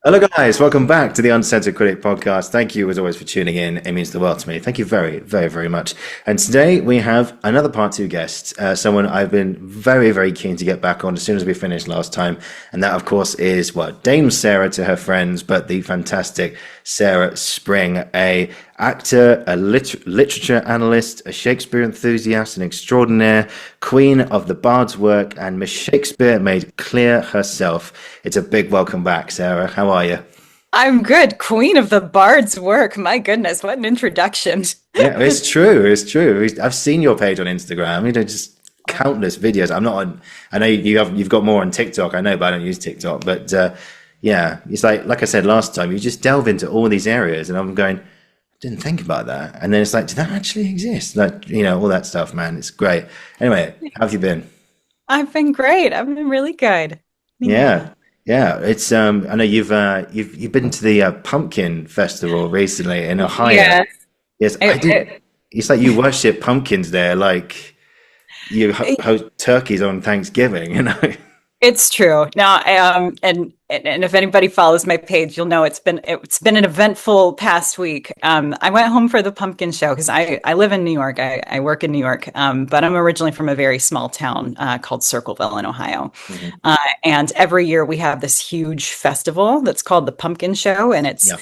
Hello, guys. Welcome back to the Uncensored Critic podcast. Thank you, as always, for tuning in. It means the world to me. Thank you very, very, very much. And today we have another part two guest, someone I've been very, very keen to get back on as soon as we finished last time. And that, of course, is, well, Dame Sarah to her friends, but the fantastic Sarah Spring, a actor, a literature analyst, a Shakespeare enthusiast, an extraordinaire, queen of the bard's work, and Miss Shakespeare made clear herself. It's a big welcome back, Sarah. How are you? I'm good. Queen of the Bard's work. My goodness, what an introduction. Yeah, it's true. It's true. I've seen your page on Instagram. Just countless videos. I'm not on. I know you've got more on TikTok. I know, but I don't use TikTok. But yeah, it's like I said last time. You just delve into all these areas, and I'm going. Didn't think about that. And then it's like, did that actually exist? Like, all that stuff, man. It's great. Anyway, how have you been? I've been great. I've been really good. Yeah. Yeah. Yeah. It's I know you've been to the Pumpkin Festival recently in Ohio. Yes. Yes, I did. It's like you worship pumpkins there, like you host turkeys on Thanksgiving. It's true. Now, and if anybody follows my page, you'll know it's been an eventful past week. I went home for the pumpkin show because I live in New York. I work in New York, but I'm originally from a very small town called Circleville in Ohio. Mhm. And every year we have this huge festival that's called the Pumpkin Show, and it's Yeah.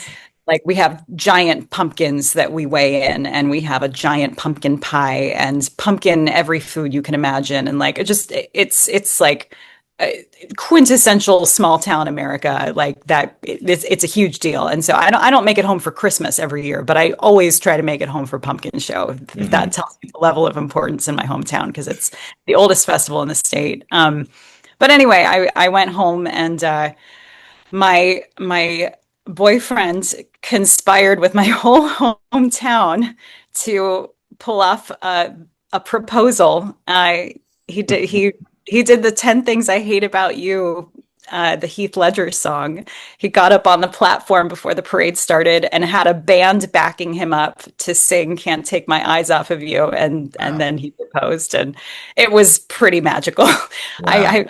like we have giant pumpkins that we weigh in, and we have a giant pumpkin pie and pumpkin every food you can imagine, and like it's like quintessential small town America, like that. It's a huge deal. And so I don't make it home for Christmas every year, but I always try to make it home for Pumpkin Show. If Hmm. that tells you the level of importance in my hometown, because it's the oldest festival in the state. But anyway, I went home, and my boyfriend conspired with my whole hometown to pull off a proposal. He did the 10 Things I Hate About You, the Heath Ledger song. He got up on the platform before the parade started and had a band backing him up to sing Can't Take My Eyes Off of You. And Wow. then he proposed, and it was pretty magical. Wow. I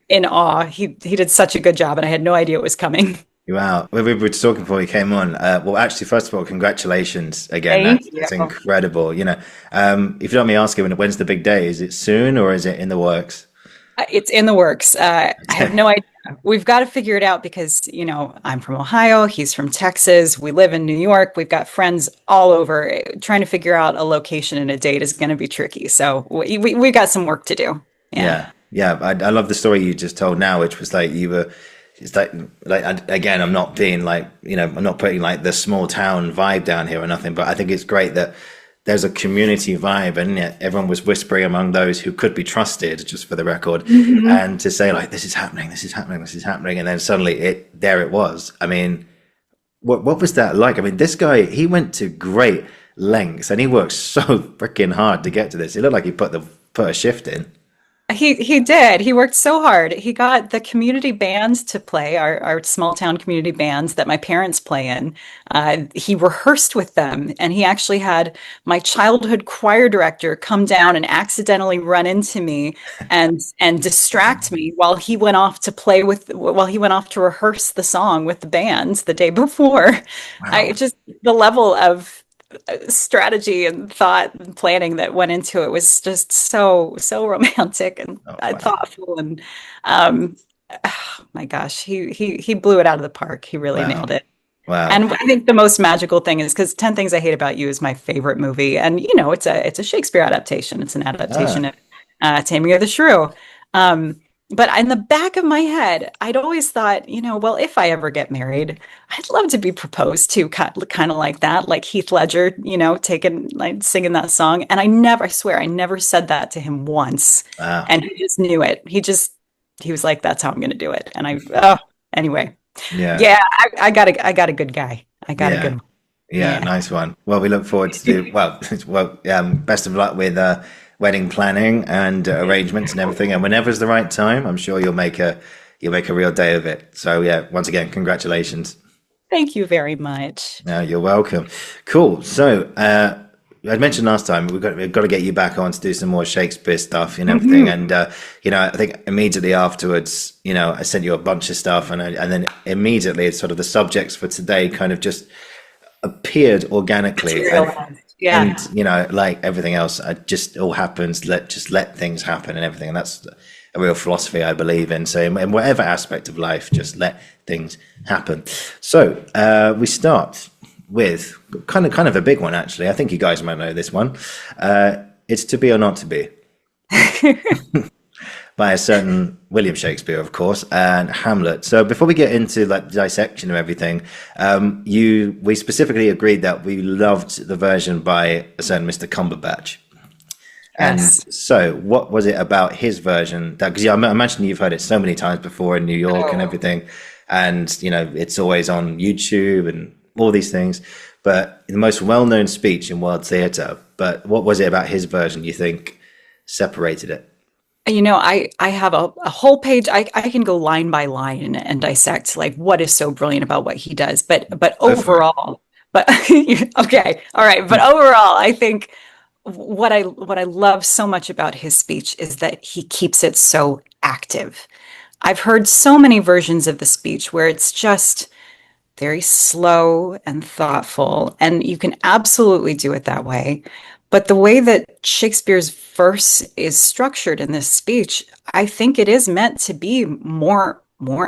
in awe. He did such a good job, and I had no idea it was coming. Wow. We were talking before we came on. Well, actually, first of all, congratulations again. Thank That's you. incredible. If you don't mind me asking, when's the big day? Is it soon or is it in the works? It's in the works. I have no idea. We've got to figure it out because, I'm from Ohio. He's from Texas. We live in New York. We've got friends all over. Trying to figure out a location and a date is going to be tricky. So we got some work to do. Yeah. Yeah, yeah. I love the story you just told now, which was like you were. It's again, I'm not being like I'm not putting like the small town vibe down here or nothing, but I think it's great that there's a community vibe, and yet everyone was whispering among those who could be trusted, just for the record, Mhm. and to say like this is happening, this is happening, this is happening, and then suddenly it was. I mean, what was that like? I mean, this guy, he went to great lengths and he worked so freaking hard to get to this. It looked like he put a shift in. He did. He worked so hard. He got the community bands to play, our small town community bands that my parents play in. He rehearsed with them, and he actually had my childhood choir director come down and accidentally run into me and distract me while he went off to rehearse the song with the band the day before. I Wow. just the level of strategy and thought and planning that went into it was just so romantic and Oh, wow. thoughtful, and um oh my gosh, he blew it out of the park. He really Wow. nailed it. Wow. And I think the most magical thing is because 10 Things I Hate About You is my favorite movie, and it's a Shakespeare adaptation. It's an adaptation Ah, of Taming of the Shrew. um but in the back of my head, I'd always thought, well, if I ever get married, I'd love to be proposed to, kind of like that, like Heath Ledger, taking, like, singing that song. And I swear, I never said that to him once. wow. And he just knew it. He was like, that's how I'm going to do it. And anyway, Yeah. yeah, I got a good guy. I got a Yeah. good one. Yeah. Yeah. Nice one. Well, we look forward to best of luck with wedding planning and arrangements and everything. And whenever's the right time, I'm sure you'll make a real day of it. So yeah, once again, congratulations. Thank you very much. You're welcome. Cool. So I mentioned last time we've got to get you back on to do some more Shakespeare stuff and everything. And I think immediately afterwards, I sent you a bunch of stuff, and then immediately it's sort of the subjects for today kind of just appeared organically, Yeah. and like everything else, it just all happens. Let things happen and everything, and that's a real philosophy I believe in. So in whatever aspect of life, just let things happen. So we start with kind of a big one, actually. I think you guys might know this one. It's To Be or Not to Be, by a certain William Shakespeare, of course, and Hamlet. So before we get into like the dissection of everything, we specifically agreed that we loved the version by a certain Mr. Cumberbatch. And Yes. so what was it about his version that, because I imagine you've heard it so many times before in New York and everything, and it's always on YouTube and all these things, but the most well-known speech in world theatre, but what was it about his version you think separated it? I have a whole page. I can go line by line and dissect like what is so brilliant about what he does. But Go for it. overall, but okay, all right. But overall, I think what I love so much about his speech is that he keeps it so active. I've heard so many versions of the speech where it's just very slow and thoughtful, and you can absolutely do it that way. But the way that Shakespeare's verse is structured in this speech, I think it is meant to be more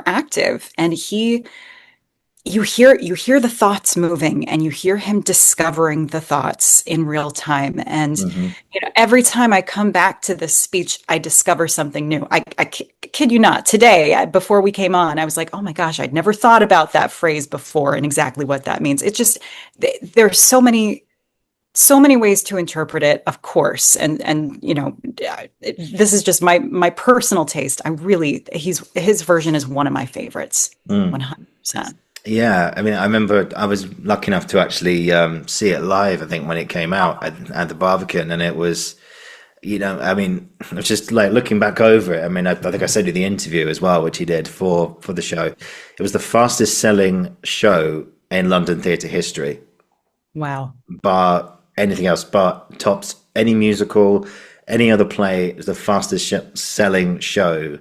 active. And you hear the thoughts moving, and you hear him discovering the thoughts in real time. And Hmm. every time I come back to this speech, I discover something new. I kid you not. Today, before we came on, I was like, oh my gosh, I'd never thought about that phrase before and exactly what that means. It just there's so many ways to interpret it, of course. And this is just my personal taste. His version is one of my favorites, 100%. Yeah, I mean, I remember I was lucky enough to actually see it live, I think, when it came out at the Barbican, and it was, I mean, I was just like looking back over it. I mean, I think I said in the interview as well, which he did for the show. It was the fastest selling show in London theatre history, Wow. bar anything else, but tops any musical, any other play. It was the fastest selling show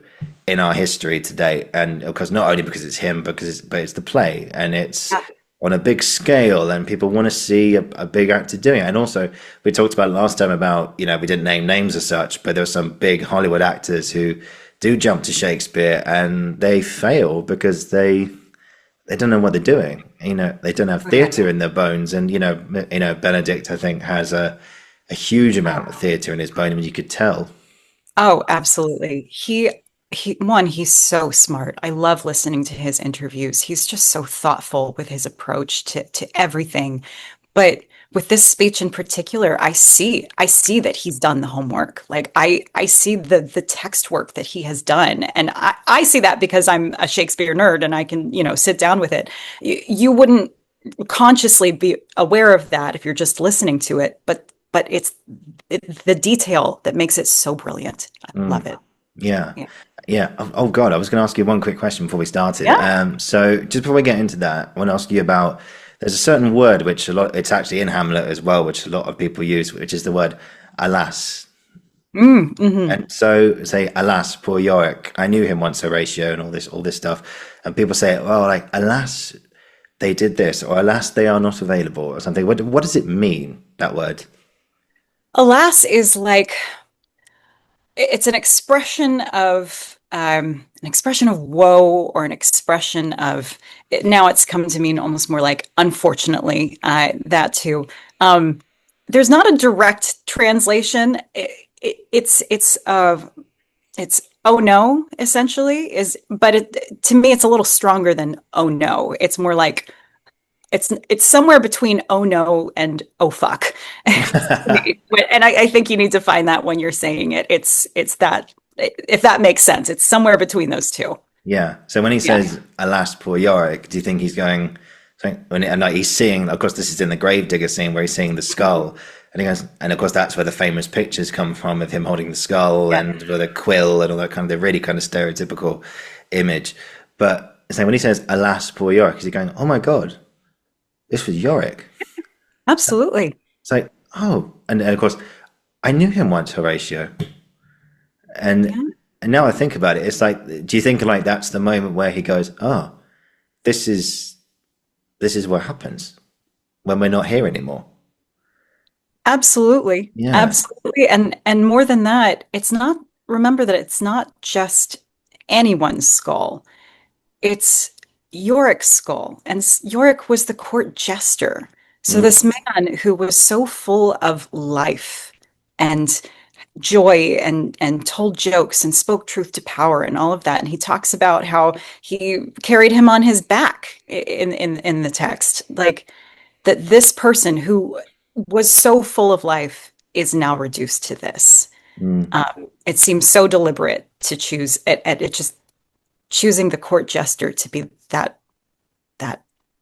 in our history to date. And of course, not only because it's him, but it's the play, and it's on a big scale, and people want to see a big actor doing it. And also, we talked about last time about, we didn't name names as such, but there were some big Hollywood actors who do jump to Shakespeare and they fail because they don't know what they're doing. They don't have theatre in their bones. And Benedict, I think, has a huge amount of theatre in his bone. I mean, you could tell. Oh, absolutely. He's so smart. I love listening to his interviews. He's just so thoughtful with his approach to everything. But with this speech in particular, I see that he's done the homework. Like I see the text work that he has done. And I see that because I'm a Shakespeare nerd and I can, sit down with it. You wouldn't consciously be aware of that if you're just listening to it, but it's the detail that makes it so brilliant. I love it. Yeah. Yeah. Yeah. Oh God, I was going to ask you one quick question before we started. Yeah. So just before we get into that, I want to ask you about, there's a certain word which it's actually in Hamlet as well, which a lot of people use, which is the word alas. Mm-hmm. And so say, alas, poor Yorick. I knew him once, Horatio, and all this stuff. And people say, well, like, alas, they did this, or alas, they are not available, or something. What does it mean, that word? Alas is like it's an expression of woe, or an expression of now it's come to mean almost more like unfortunately, that too. There's not a direct translation. It's oh no, essentially, but to me it's a little stronger than oh no. It's more like it's somewhere between oh no and oh fuck. And I think you need to find that when you're saying it. It's that, if that makes sense. It's somewhere between those two. Yeah. So when he Yeah. says, alas, poor Yorick, do you think he's going, and like he's seeing, of course, this is in the Gravedigger scene where he's seeing the skull. And he goes, and of course, that's where the famous pictures come from of him holding the skull and with a quill and all that kind of, the really kind of stereotypical image. But so when he says, alas, poor Yorick, is he going, oh my God, this was Yorick? Absolutely. It's like, oh, and of course, I knew him once, Horatio, and Yeah, and now I think about it, it's like, do you think like that's the moment where he goes, oh, this is this is what happens when we're not here anymore? absolutely. Yeah. Absolutely. And more than that, it's not, remember that it's not just anyone's skull. It's Yorick's skull. And Yorick was the court jester. So Mm, this man who was so full of life and joy and told jokes and spoke truth to power and all of that. And he talks about how he carried him on his back in the text. Like that this person who was so full of life is now reduced to this. mm. It seems so deliberate to choose it just choosing the court jester to be that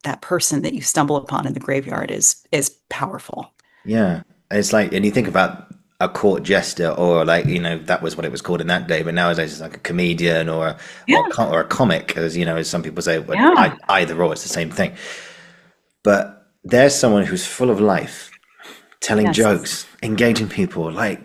that person that you stumble upon in the graveyard is powerful. Yeah. It's like, and you think about a court jester, or like, that was what it was called in that day, but nowadays it's like a comedian, Yeah, or a comic, as as some people say, but yeah, either or, it's the same thing. But there's someone who's full of life, telling yes, jokes, engaging people, like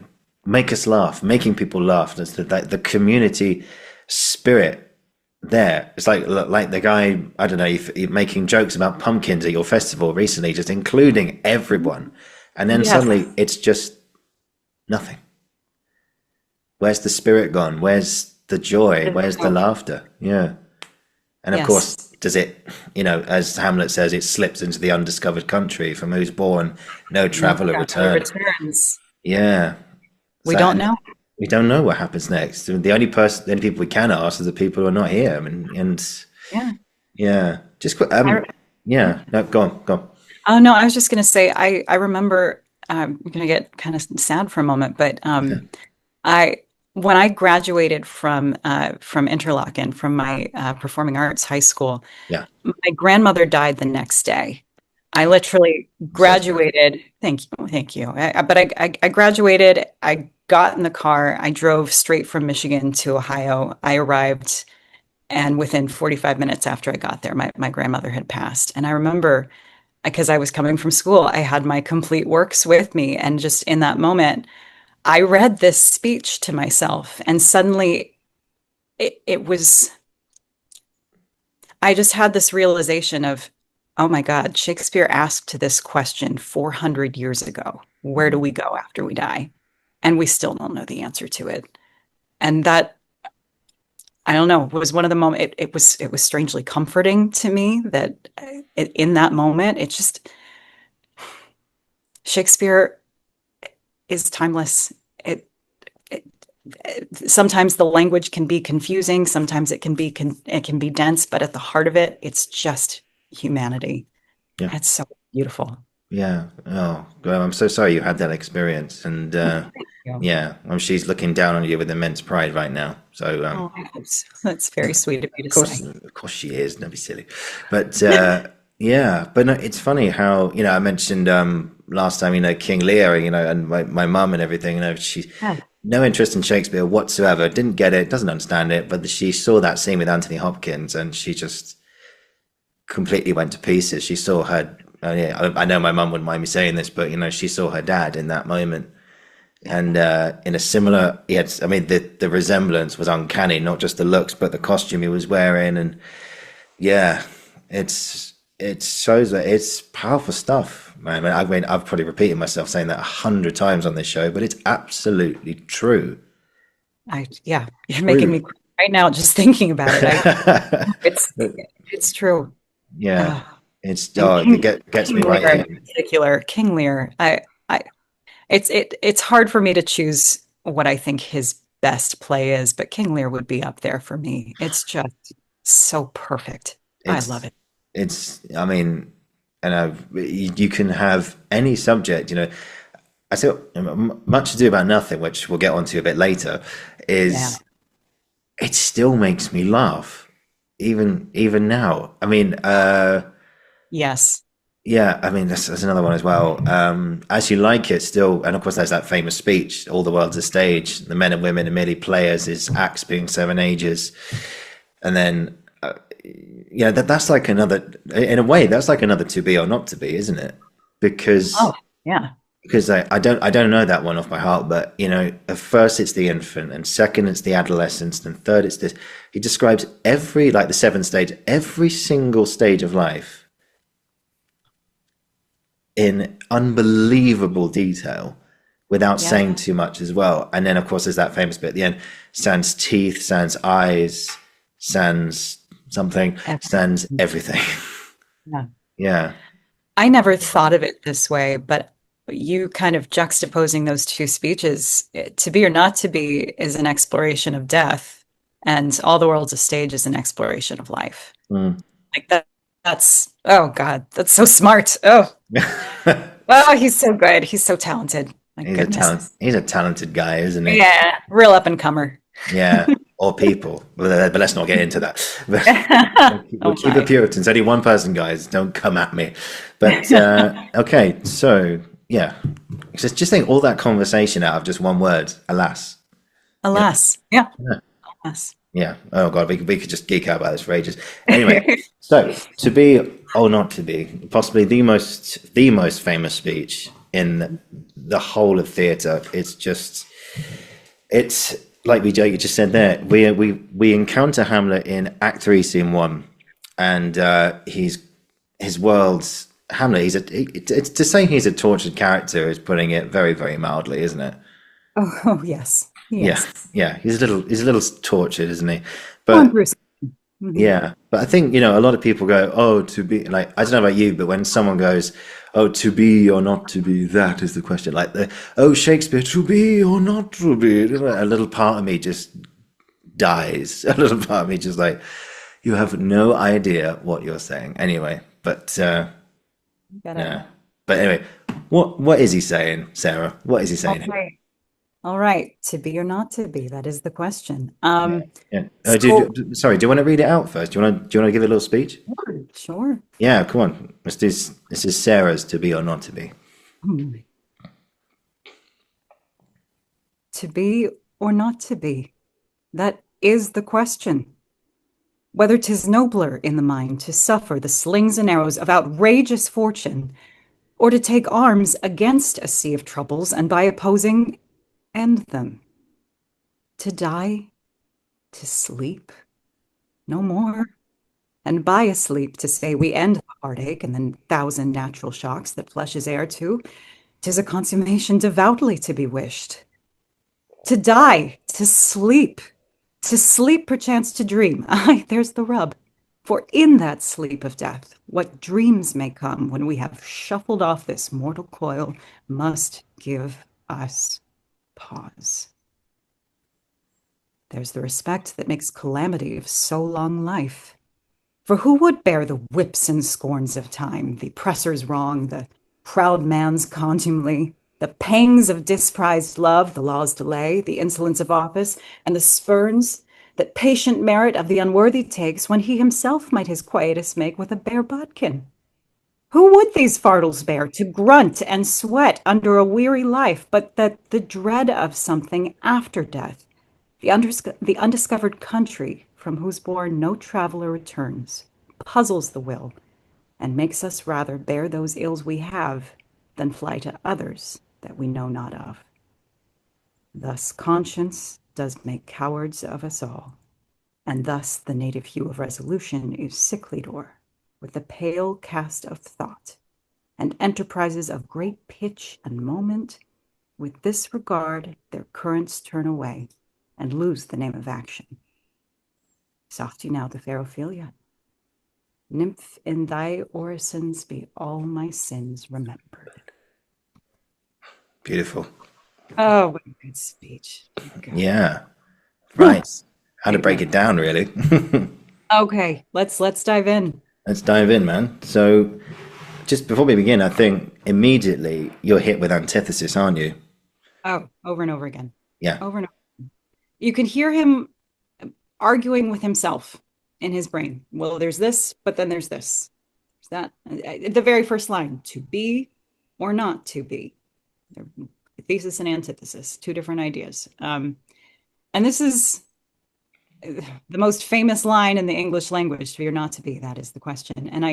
make us laugh, making people laugh. That's the community spirit there. It's like the guy, I don't know, if making jokes about pumpkins at your festival recently, just including everyone, and then yes, suddenly it's just nothing. Where's the spirit gone? Where's the joy? Where's the laughter? Yeah. And of course, yes. does it, as Hamlet says, it slips into the undiscovered country from whose bourne no No traveller traveler returns. returns. Yeah. We So, don't and know. we don't know what happens next. The only people we can ask are the people who are not here. I mean, and Yeah. yeah, just quick. I, Yeah, no, go on, go on. oh no, I was just going to say I remember I'm going to get kind of sad for a moment, but Yeah, I when I graduated from Interlochen from my performing arts high school, yeah. my grandmother died the next day. I literally I'm so sorry. graduated. Thank you, thank you. I graduated. I got in the car. I drove straight from Michigan to Ohio. I arrived, and within 45 minutes after I got there, my grandmother had passed. And I remember because I was coming from school, I had my complete works with me. And just in that moment, I read this speech to myself. And suddenly it was, I just had this realization of, oh my God, Shakespeare asked this question 400 years ago. Where do we go after we die? And we still don't know the answer to it. And that, I don't know, was one of the moments, it was strangely comforting to me that in that moment, it just, Shakespeare is timeless. It, it sometimes the language can be confusing, sometimes it can be dense, but at the heart of it, it's just humanity. Yeah, It's so beautiful. yeah. Oh, well, I'm so sorry you had that experience, and Yeah. yeah, she's looking down on you with immense pride right now. So, Oh, that's very sweet of you to say. of course she is. Don't be silly. But yeah, but no, it's funny how I mentioned last time King Lear, and my mum and everything. She Yeah. no interest in Shakespeare whatsoever. Didn't get it. Doesn't understand it. But she saw that scene with Anthony Hopkins, and she just completely went to pieces. She saw her. Yeah, I know my mum wouldn't mind me saying this, but she saw her dad in that moment, Yeah. and in a similar, yes, I mean the resemblance was uncanny, not just the looks, but the costume he was wearing, and yeah, it shows that it's powerful stuff, man. I mean, I've probably repeated myself saying that 100 times on this show, but it's absolutely true. Yeah, you're making me True. cry right now just thinking about it. It's, it's true. Yeah, Uh, and it gets me King right Lear in here. particular, King Lear, it's hard for me to choose what I think his best play is, but King Lear would be up there for me. It's just so perfect. I love It's it. I mean, and you can have any subject. I say Much Ado About Nothing, which we'll get onto a bit later, Yeah. is it still makes me laugh, even now. I mean, Yes. yeah, I mean that's another one as well. As You Like It, still, and of course there's that famous speech, "All the world's a stage, the men and women are merely players," is acts being seven ages, and then yeah, that's like another, in a way, that's like another To Be or Not to Be, isn't it? Because Oh, yeah. because I don't know that one off by heart, but you know, at first it's the infant, and second it's the adolescence, and third it's this. He describes every like the seven stage, every single stage of life in unbelievable detail without saying Yeah. too much as well. And then of course there's that famous bit at the end: sans teeth, sans eyes, sans something, sans Everything. everything. Yeah. Yeah. I never thought of it this way, but you kind of juxtaposing those two speeches, to be or not to be is an exploration of death, and all the world's a stage is an exploration of life. Mm. Like that's oh God, that's so smart. Oh, he's so good. He's so talented. My goodness. He's a talented guy, isn't he? Yeah, real up and comer. Yeah, or people. But let's not get into that. We'll Oh keep it my. Puritans. Only one person, guys. Don't come at me. But okay, so yeah, just think all that conversation out of just one word. Alas. Yeah, Alas. Yeah, yeah, alas. yeah. Oh God, we could just geek out about this for ages. Anyway, so to be or not to be, possibly the most famous speech in the whole of theatre. It's like you just said there. We encounter Hamlet in Act Three, Scene One, and his world's Hamlet. It's to say he's a tortured character is putting it very very mildly, isn't it? Oh, yes. Yeah, Yes. yeah. He's a little tortured, isn't he? Going But through something. Mhm. yeah, but I think, you know, a lot of people go, oh, to be like, I don't know about you, but when someone goes, oh, to be or not to be, that is the question. Like oh, Shakespeare, to be or not to be. A little part of me just dies. A little part of me just like, you have no idea what you're saying. Anyway, but You gotta. yeah. But anyway, what is he saying, Sarah? What is he All saying here? right. All right. To be or not to be, that is the question. Yeah, yeah. So Sorry, do you want to read it out first? Do you want to give it a little speech? sure, sure. Yeah, come on. This is Sarah's to be or not to be. Hmm. To be or not to be, that is the question. Whether 'tis nobler in the mind to suffer the slings and arrows of outrageous fortune, or to take arms against a sea of troubles and by opposing end them. To die, to sleep, no more. And by a sleep to say we end the heartache and the thousand natural shocks that flesh is heir to, 'tis a consummation devoutly to be wished. To die, to sleep perchance to dream. Aye, there's the rub. For in that sleep of death, what dreams may come when we have shuffled off this mortal coil must give us pause. There's the respect that makes calamity of so long life. For who would bear the whips and scorns of time, the oppressor's wrong, the proud man's contumely, the pangs of disprized love, the law's delay, the insolence of office, and the spurns that patient merit of the unworthy takes when he himself might his quietus make with a bare bodkin? Who would these fardels bear to grunt and sweat under a weary life, but that the dread of something after death, the undiscovered country from whose bourne no traveler returns, puzzles the will, and makes us rather bear those ills we have than fly to others that we know not of. Thus conscience does make cowards of us all, and thus the native hue of resolution is sickly door, with the pale cast of thought, and enterprises of great pitch and moment, with this regard their currents turn away, and lose the name of action. Soft you now the fair Ophelia. Nymph, in thy orisons be all my sins remembered. Beautiful. Oh, what a good speech. My God. Yeah. Whew. Right. How to break Amen. it down, really. Okay, let's dive in. Let's dive in, man. So, just before we begin, I think immediately you're hit with antithesis, aren't you? Oh, over and over again. Yeah. Over and over. You can hear him arguing with himself in his brain. Well, there's this, but then there's this. There's that. The very first line, to be or not to be. Thesis and antithesis, two different ideas. And this is the most famous line in the English language, to be or not to be. That is the question. And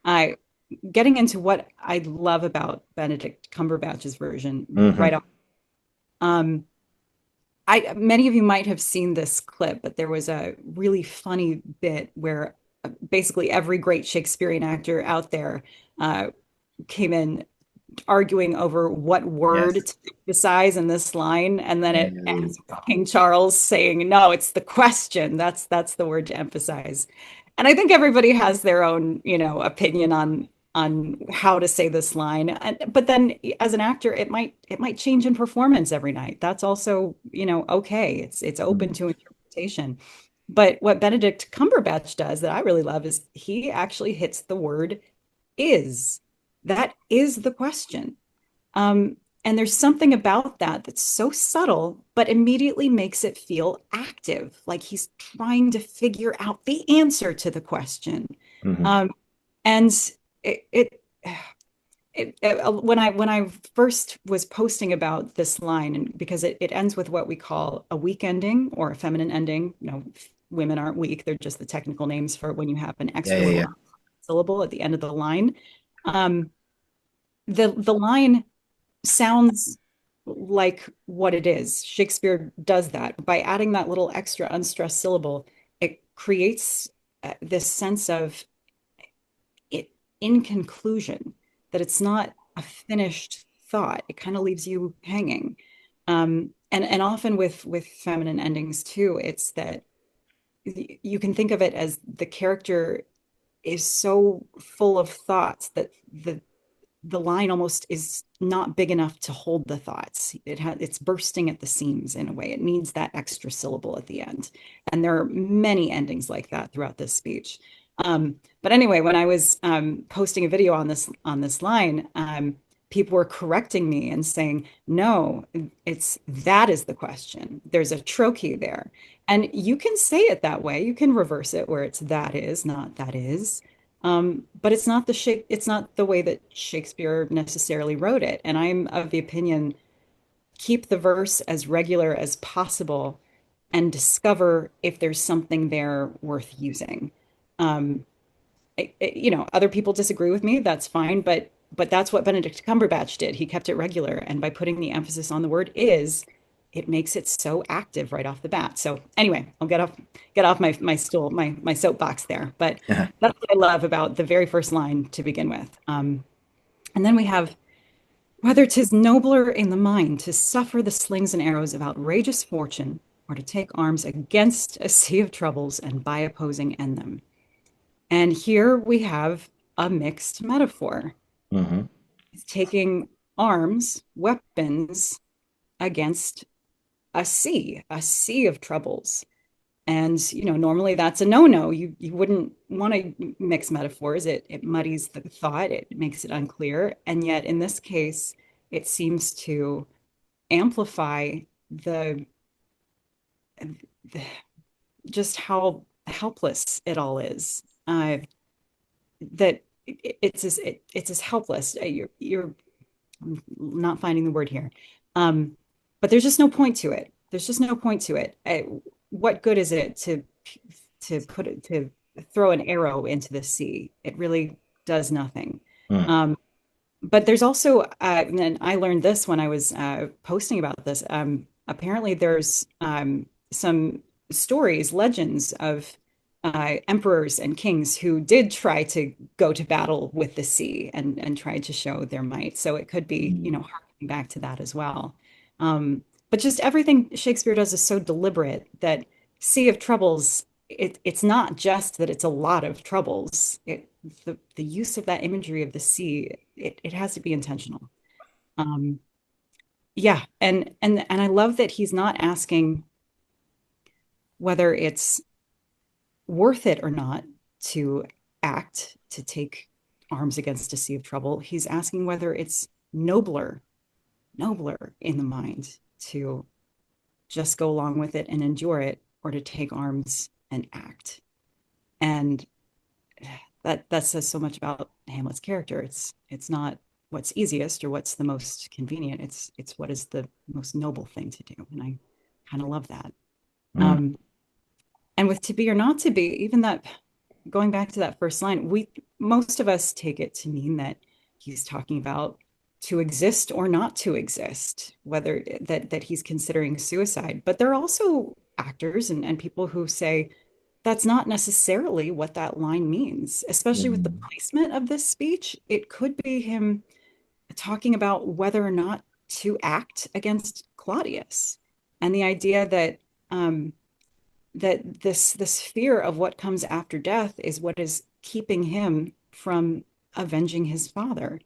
I getting into what I love about Benedict Cumberbatch's version right Hmm. off. Um, I many of you might have seen this clip, but there was a really funny bit where basically every great Shakespearean actor out there uh, came in arguing over what word Yes. to emphasize in this line, and then it Mm. ends with King Charles saying, "No, it's the question. That's the word to emphasize." And I think everybody has their own, opinion on how to say this line. But then as an actor, it might change in performance every night. That's also, okay. It's open Mm. to interpretation. But what Benedict Cumberbatch does that I really love is he actually hits the word is. That is the question. Um, and there's something about that that's so subtle, but immediately makes it feel active, like he's trying to figure out the answer to the question. Hmm. Um, and it, it, when I first was posting about this line, and because it ends with what we call a weak ending or a feminine ending. Women aren't weak; they're just the technical names for when you have an Yeah, extra yeah, little yeah. syllable at the end of the line. Um, the line sounds like what it is. Shakespeare does that by adding that little extra unstressed syllable. It creates this sense of it in conclusion, that it's not a finished thought. It kind of leaves you hanging. And often with feminine endings too, it's that you can think of it as the character is so full of thoughts that the line almost is not big enough to hold the thoughts. It's bursting at the seams in a way. It needs that extra syllable at the end. And there are many endings like that throughout this speech. But anyway, when I was posting a video on this line, people were correcting me and saying, no, it's that is the question. There's a trochee there. And you can say it that way. You can reverse it where it's that is, not that is. But it's not the way that Shakespeare necessarily wrote it. And I'm of the opinion, keep the verse as regular as possible and discover if there's something there worth using. Um, Other people disagree with me, that's fine, but that's what Benedict Cumberbatch did. He kept it regular, and by putting the emphasis on the word is, it makes it so active right off the bat. So anyway, I'll get off my stool, my soapbox there. But that's what I love about the very first line to begin with. And then we have, whether 'tis nobler in the mind to suffer the slings and arrows of outrageous fortune, or to take arms against a sea of troubles and by opposing end them. And here we have a mixed metaphor. Hmm. It's taking arms, weapons against a sea of troubles. And normally that's a no-no. You wouldn't want to mix metaphors. It muddies the thought, it makes it unclear. And yet in this case, it seems to amplify the, the just how helpless it all is. That it's as helpless. You're I'm not finding the word here. But there's just no point to it. There's just no point to it. What good is it to throw an arrow into the sea? It really does nothing. Mm. Um, but there's also, and I learned this when I was posting about this. Apparently, there's some stories, legends of emperors and kings who did try to go to battle with the sea and tried to show their might. So it could be, Mm. harkening back to that as well. But just everything Shakespeare does is so deliberate that Sea of Troubles, it's not just that it's a lot of troubles. The use of that imagery of the sea, it has to be intentional. Um, yeah, and I love that he's not asking whether it's worth it or not to act, to take arms against a sea of trouble. He's asking whether it's nobler in the mind to just go along with it and endure it, or to take arms and act. And that says so much about Hamlet's character. It's not what's easiest or what's the most convenient. It's what is the most noble thing to do. And I kind of love that. Mm. Um, and with to be or not to be, even that going back to that first line, most of us take it to mean that he's talking about to exist or not to exist, whether that he's considering suicide. But there are also actors and people who say that's not necessarily what that line means, especially with the Mm. placement of this speech. It could be him talking about whether or not to act against Claudius, and the idea that this fear of what comes after death is what is keeping him from avenging his father.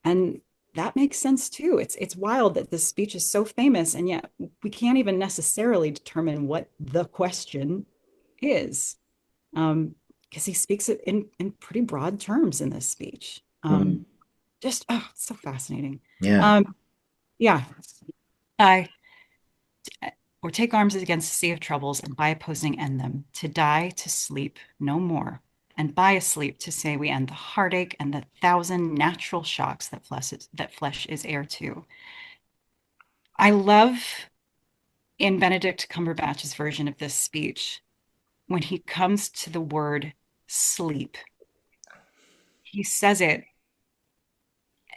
And that makes sense too. It's wild that this speech is so famous, and yet we can't even necessarily determine what the question is. Because he speaks it in pretty broad terms in this speech. Mm. Just oh, it's so fascinating. Yeah. Um, yeah. I or take arms against a sea of troubles, and by opposing end them, to die, to sleep no more, and by asleep to say we end the heartache and the thousand natural shocks that flesh is heir to. I love in Benedict Cumberbatch's version of this speech when he comes to the word sleep. He says it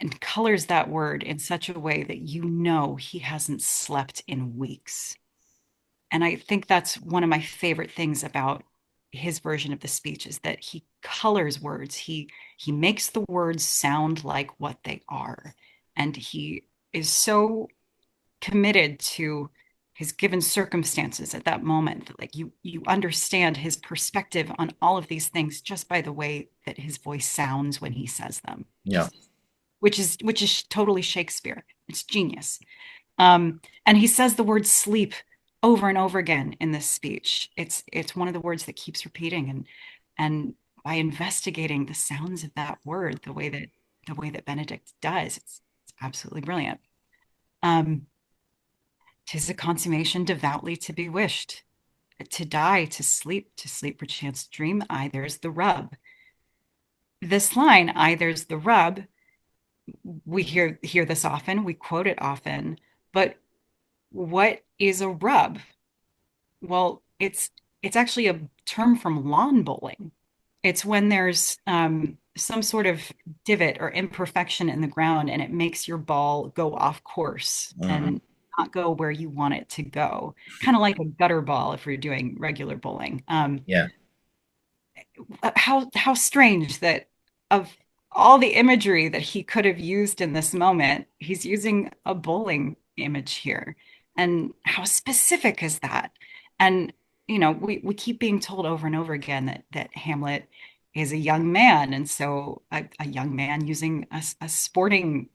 and colors that word in such a way that you know he hasn't slept in weeks. And I think that's one of my favorite things about his version of the speech is that he colors words. He makes the words sound like what they are. And he is so committed to his given circumstances at that moment that like you understand his perspective on all of these things just by the way that his voice sounds when he says them. Yeah. Just which is totally Shakespeare. It's genius. And he says the word sleep over and over again in this speech. It's one of the words that keeps repeating, and by investigating the sounds of that word, the way that Benedict does, it's absolutely brilliant. Um, "'Tis a consummation devoutly to be wished. To die, to sleep perchance dream, aye, there's the rub." This line, "aye, there's the rub," we hear this often, we quote it often, but what is a rub? Well, it's actually a term from lawn bowling. It's when there's some sort of divot or imperfection in the ground and it makes your ball go off course Hmm. and not go where you want it to go. Kind of like a gutter ball if you're doing regular bowling. Yeah. How strange that of all the imagery that he could have used in this moment, he's using a bowling image here. And how specific is that? And we keep being told over and over again that Hamlet is a young man, and so a young man using a sporting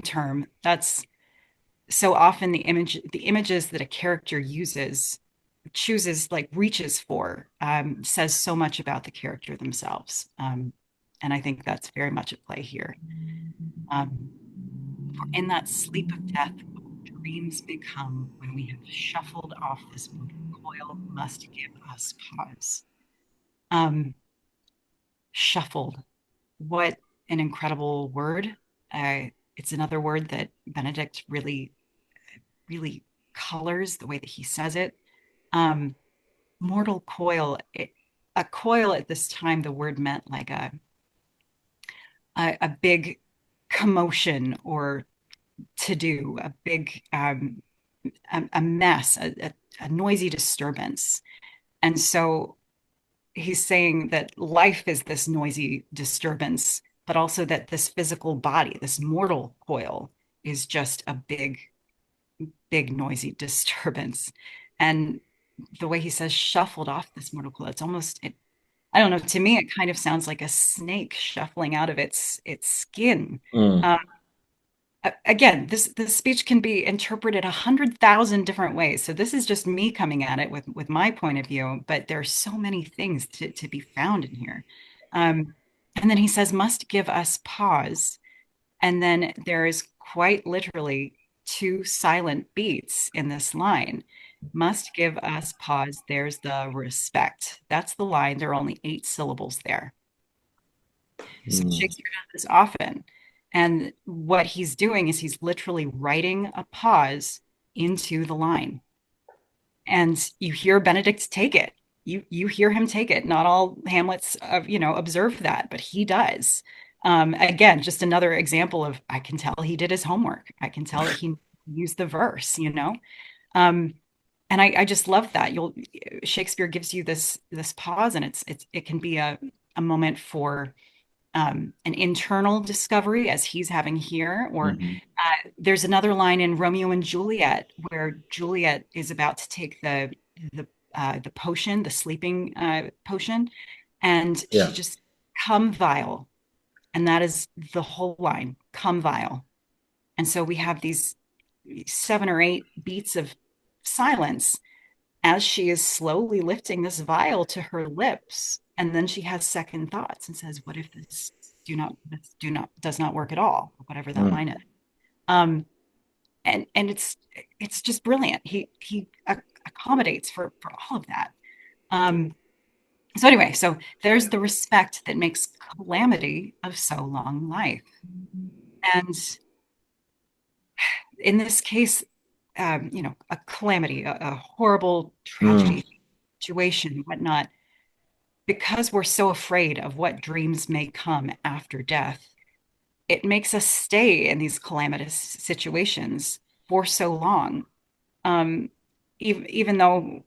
term, that's so often the images that a character uses chooses like reaches for says so much about the character themselves, and I think that's very much at play here. For in that sleep of death dreams may come when we have shuffled off this mortal coil must give us pause. um Shuffled, what an incredible word. It's another word that Benedict really colors the way that he says it. Um, Mortal coil. A coil at this time, the word meant like a big commotion or to do, a big a mess, a noisy disturbance. And so he's saying that life is this noisy disturbance, but also that this physical body, this mortal coil, is just a big noisy disturbance. And the way he says shuffled off this mortal coil, it's almost it, I don't know, to me it kind of sounds like a snake shuffling out of its skin. Mm. Um, Again, this speech can be interpreted 100,000 different ways. So this is just me coming at it with my point of view, but there are so many things to be found in here. Um, and then he says, must give us pause. And then there is quite literally two silent beats in this line. Must give us pause. There's the respect. That's the line. There are only 8 syllables there. So Mm. Shakespeare does this often. And what he's doing is he's literally writing a pause into the line. And you hear Benedict take it. you hear him take it. Not all Hamlets, observe that, but he does. Again, just another example of I can tell he did his homework. I can tell that he used the verse. Um, and I just love that. Shakespeare gives you this pause, and it can be a moment for an internal discovery as he's having here, or Hmm. there's another line in Romeo and Juliet where Juliet is about to take the potion, the sleeping potion, and she Yeah. just come vile, and that is the whole line, come vile. And so we have these 7 or 8 beats of silence as she is slowly lifting this vial to her lips, and then she has second thoughts and says, "What if this does not work at all?" Or whatever that Mm. line is. Um, and it's just brilliant. He accommodates for all of that. Um, so anyway, so there's the respect that makes calamity of so long life, and in this case, a calamity, a horrible Mm. tragedy, situation, whatnot, because we're so afraid of what dreams may come after death, it makes us stay in these calamitous situations for so long. Um, even though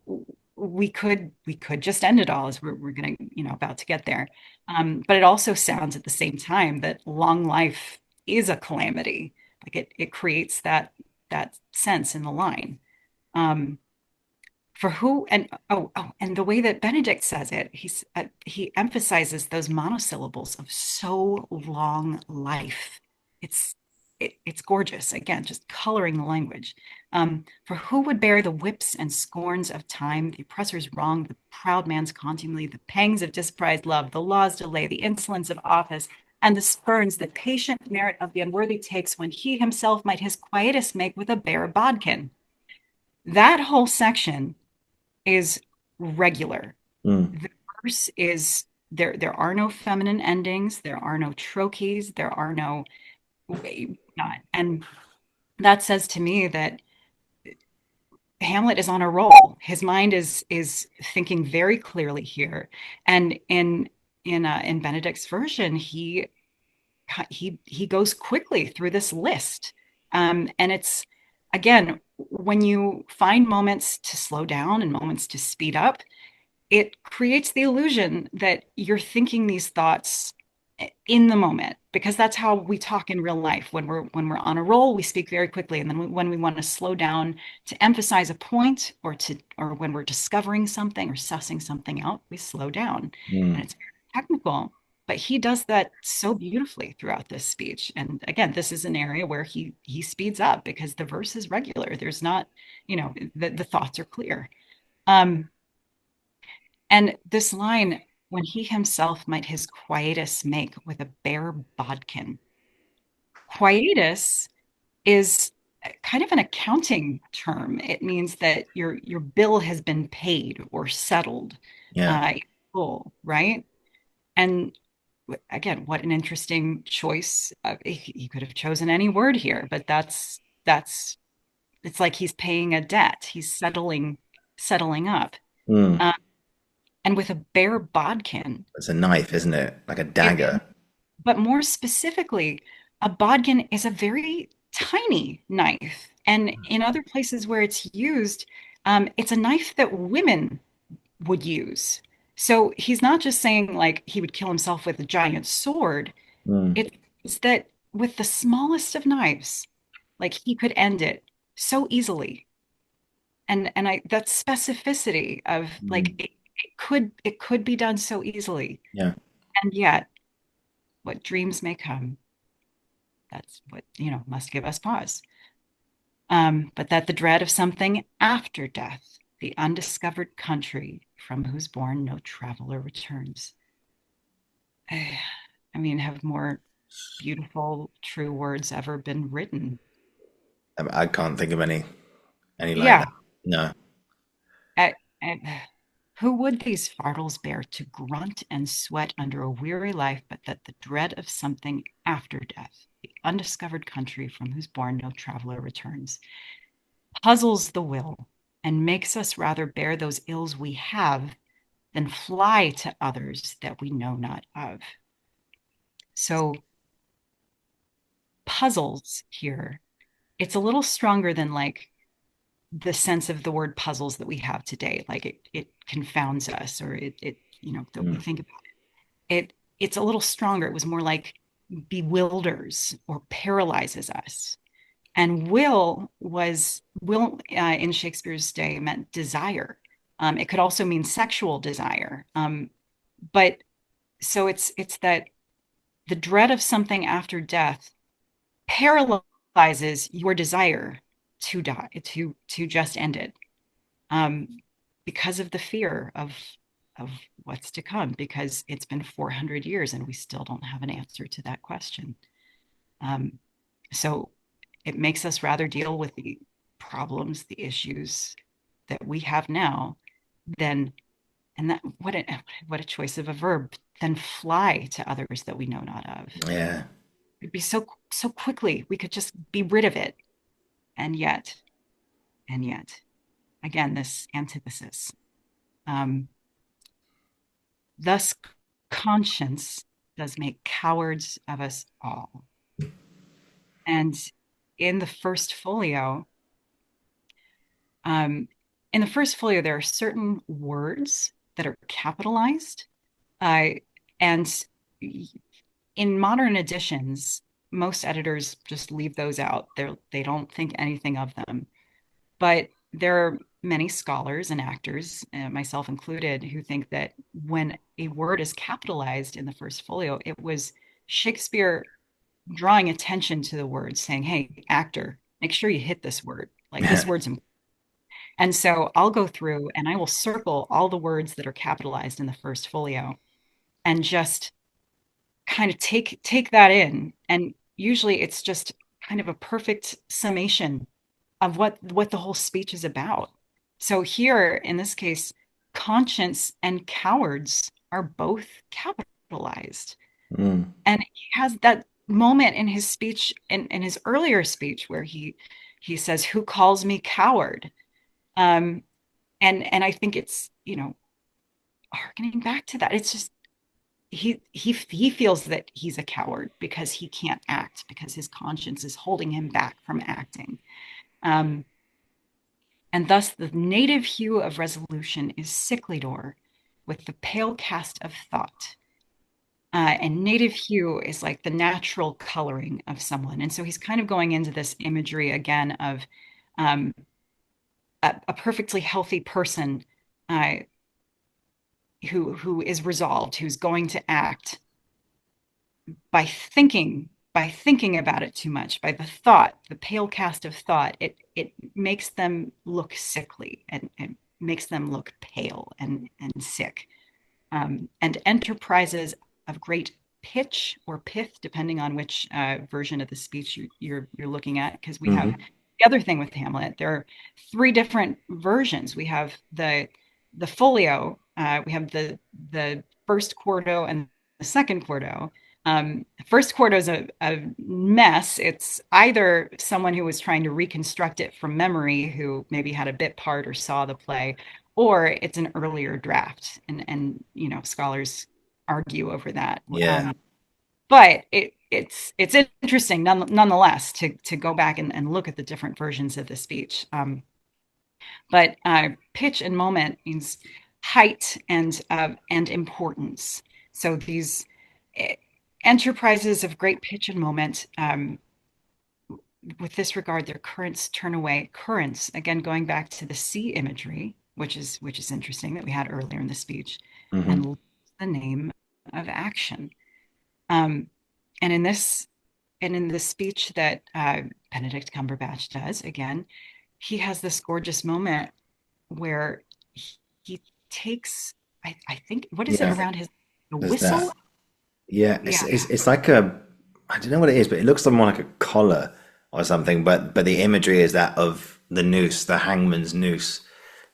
we could just end it all, as we're gonna, about to get there. But it also sounds at the same time that long life is a calamity. Like it creates that sense in the line. Um, for who and and the way that Benedict says it, he emphasizes those monosyllables of so long life. It's it's gorgeous. Again, just coloring the language. For who would bear the whips and scorns of time, the oppressor's wrong, the proud man's contumely, the pangs of disprized love, the law's delay, the insolence of office, and the spurns that patient merit of the unworthy takes, when he himself might his quietus make with a bare bodkin. That whole section is regular. Mm. The verse is there are no feminine endings, there are no trochees, there are no not. And that says to me that Hamlet is on a roll. His mind is thinking very clearly here. And in Benedick's version, he goes quickly through this list. And it's again, when you find moments to slow down and moments to speed up, it creates the illusion that you're thinking these thoughts in the moment, because that's how we talk in real life. When we're on a roll, we speak very quickly, and then when we want to slow down to emphasize a point, or when we're discovering something or sussing something out, we slow down, and Mm. it's technical. But he does that so beautifully throughout this speech. And again, this is an area where he speeds up because the verse is regular. There's not, the thoughts are clear. Um, and this line, when he himself might his quietus make with a bare bodkin. Quietus is kind of an accounting term. It means that your bill has been paid or settled Yeah. in full, right? And again, what an interesting choice. He could have chosen any word here, but that's it's like he's paying a debt. He's settling up. Mm. Uh, and with a bare bodkin, It's a knife, isn't it? Like a it dagger. but more specifically, a bodkin is a very tiny knife. And in other places where it's used, it's a knife that women would use. So he's not just saying like he would kill himself with a giant sword. Mm. It's that with the smallest of knives, like he could end it so easily. And that specificity of like Mm. it could be done so easily. Yeah. And yet, what dreams may come, that's what, must give us pause. But that the dread of something after death, the undiscovered country from whose bourne no traveler returns. I mean, have more beautiful, true words ever been written? I can't think of any like Yeah. that. No. I, who would these fardels bear to grunt and sweat under a weary life, but that the dread of something after death, the undiscovered country from whose bourne no traveler returns, puzzles the will and makes us rather bear those ills we have then fly to others that we know not of. So puzzles here, it's a little stronger than like the sense of the word puzzles that we have today. Like it confounds us, or that we Mm. think about it's a little stronger. It was more like bewilders or paralyzes us. And will in Shakespeare's day meant desire. It could also mean sexual desire. But so it's that the dread of something after death paralyzes your desire to die, to just end it, um, because of the fear of what's to come, because it's been 400 years and we still don't have an answer to that question. So it makes us rather deal with the problems, the issues that we have now, than and that what a choice of a verb, then fly to others that we know not of. Yeah. It'd be so quickly we could just be rid of it, and yet, again, this antithesis. Um, Thus, conscience does make cowards of us all. And in the first folio, um, there are certain words that are capitalized, uh, and in modern editions, most editors just leave those out. They don't think anything of them. But there are many scholars and actors, myself included, who think that when a word is capitalized in the first folio, it was Shakespeare drawing attention to the word, saying, "Hey, actor, make sure you hit this word. Like this word's important." And so I'll go through and I will circle all the words that are capitalized in the first folio and just kind of take that in. And usually it's just kind of a perfect summation of what the whole speech is about. So here, in this case, conscience and cowards are both capitalized. Mm. And he has that moment in his speech, in his earlier speech, where he says, "Who calls me coward?" Um, and I think it's, harkening back to that. It's just he feels that he's a coward because he can't act, because his conscience is holding him back from acting. Um, and thus the native hue of resolution is sickly door, with the pale cast of thought. And native hue is like the natural coloring of someone. And so he's kind of going into this imagery again of um, a perfectly healthy person, uh, who is resolved, who's going to act by thinking about it too much, by the pale cast of thought. It makes them look sickly, and makes them look pale and sick. And enterprises of great pitch or pith, depending on which version of the speech you're looking at, because we have Hmm. the other thing with Hamlet. There are three different versions. We have the folio, we have the first quarto and the second quarto. First quarto is a mess. It's either someone who was trying to reconstruct it from memory, who maybe had a bit part or saw the play, or it's an earlier draft, and scholars argue over that. Yeah. But it's interesting nonetheless to go back and look at the different versions of the speech. But pitch and moment means height and importance. So these eh, enterprises of great pitch and moment, with this regard, their currents turn away. Currents, again, going back to the sea imagery, which is interesting, that we had earlier in the speech, Hmm. and lose the name of action. Um, and in the speech that Benedict Cumberbatch does, again, he has this gorgeous moment where he takes, I think, what is it Yeah. around his the There's whistle? that. Yeah. Yeah, It's like I don't know what it is, but it looks more like a collar or something. But the imagery is that of the noose, the hangman's noose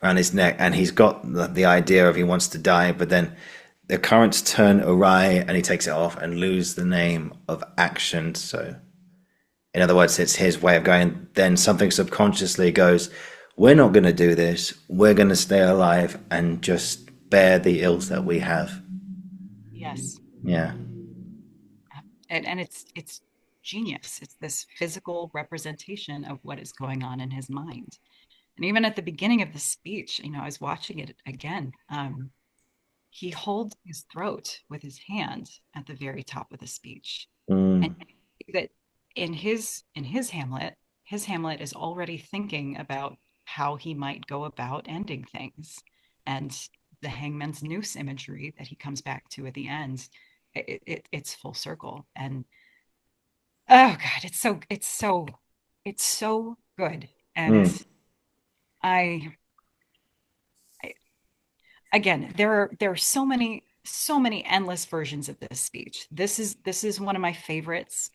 around his neck, and he's got the idea of he wants to die, but then the currents turn awry, and he takes it off and lose the name of action. So, in other words, it's his way of going. Then something subconsciously goes, "We're not going to do this. We're going to stay alive and just bear the ills that we have. Yes. Yeah. And it's genius. It's this physical representation of what is going on in his mind. And even at the beginning of the speech, I was watching it again. He holds his throat with his hand at the very top of the speech. And Mm, that in his Hamlet is already thinking about how he might go about ending things. And the hangman's noose imagery that he comes back to at the end, it's full circle. And oh God, it's so good. And mm, I again, there are so many endless versions of this speech. This is one of my favorites.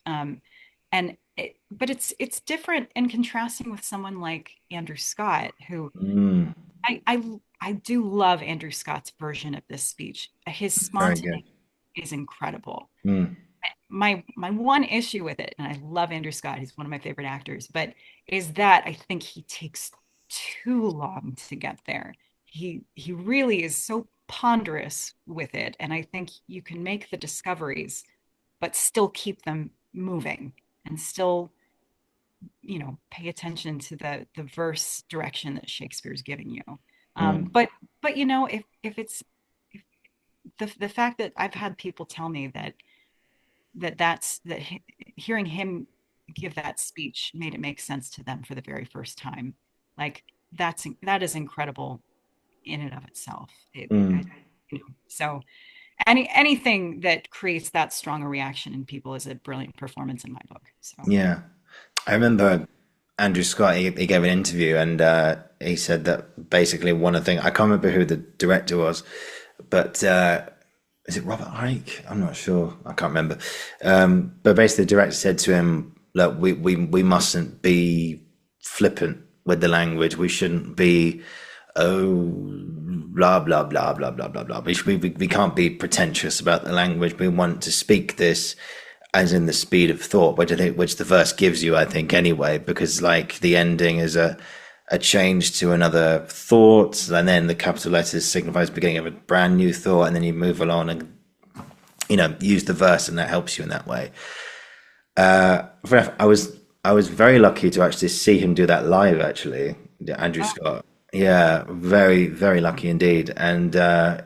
But it's different in contrasting with someone like Andrew Scott, who mm. I do love Andrew Scott's version of this speech. His Very good. spontaneity is incredible. Mm, My one issue with it, and I love Andrew Scott, he's one of my favorite actors, but is that I think he takes too long to get there. He really is so ponderous with it, and I think you can make the discoveries, but still keep them moving and still, pay attention to the verse direction that Shakespeare's giving you. mm, But if it's if the fact that I've had people tell me that hearing him give that speech made it make sense to them for the very first time, like that is incredible in and of itself. mm. So anything that creates that strong a reaction in people is a brilliant performance in my book. So Yeah. I remember Andrew Scott, he gave an interview and he said that basically one of the things, I can't remember who the director was, but is it Robert Icke? I'm not sure. I can't remember. But basically the director said to him, look, we mustn't be flippant with the language. We shouldn't be, oh, blah, blah, blah, blah, blah, blah, blah. We can't be pretentious about the language. We want to speak this as in the speed of thought, which the verse gives you, I think, anyway, because like the ending is a change to another thought, and then the capital letters signifies the beginning of a brand new thought, and then you move along and use the verse, and that helps you in that way. I was very lucky to actually see him do that live, actually, Andrew Scott. Yeah, very, very lucky indeed. And I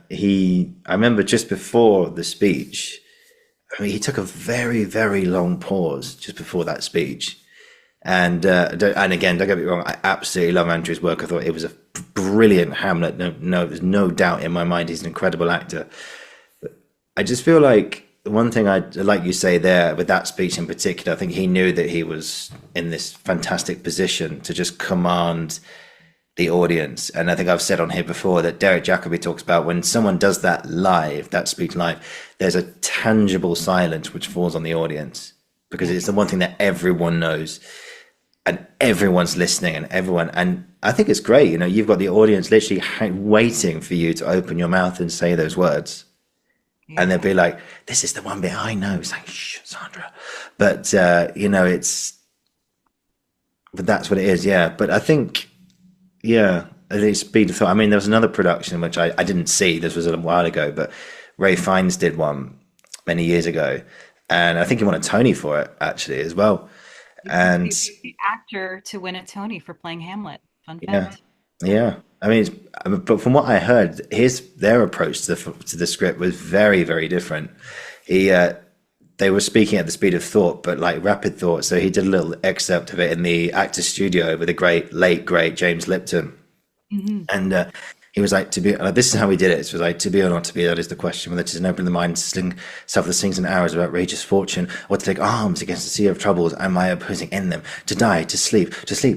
remember just before the speech, I mean, he took a very, very long pause just before that speech. And again, don't get me wrong, I absolutely love Andrew's work. I thought it was a brilliant Hamlet. No, there's no doubt in my mind he's an incredible actor. I just feel like one thing like you say there with that speech in particular, I think he knew that he was in this fantastic position to just command the audience. And I think I've said on here before that Derek Jacobi talks about when someone does that speech live, there's a tangible silence which falls on the audience because it's the one thing that everyone knows and everyone's listening and I think it's great. You've got the audience literally waiting for you to open your mouth and say those words. yeah. And they'll be like, this is the one bit I know. It's like, shh, Sandra. But, but that's what it is. Yeah. But I think, yeah, at least speed of thought. I mean, there was another production which I didn't see. This was a while ago, but Ray Fiennes did one many years ago. And I think he won a Tony for it actually as well. And He's the actor to win a Tony for playing Hamlet. Fun yeah, fact. yeah. But from what I heard, their approach to the script was very, very different. They were speaking at the speed of thought, but like rapid thought. So he did a little excerpt of it in the actor's studio with the late great James Lipton, Hmm. and he was like, this is how we did it. It was like, to be or not to be, that is the question. Whether it is an open the mind, to sling self the slings and arrows of outrageous fortune, or to take arms against the sea of troubles, and my opposing in them, to die, to sleep,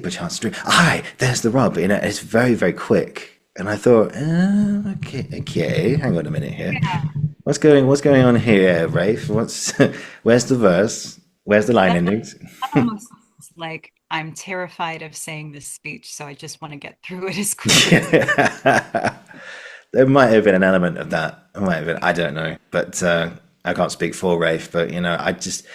perchance to dream. Aye, there's the rub. It's very, very quick. And I thought, okay, hang on a minute here. Yeah. What's going on here, Rafe? Where's the verse? Where's the line That endings? almost sounds like I'm terrified of saying this speech, so I just want to get through it as quickly as There might have been an element of that. It might have been. I don't know, but I can't speak for Rafe. But I just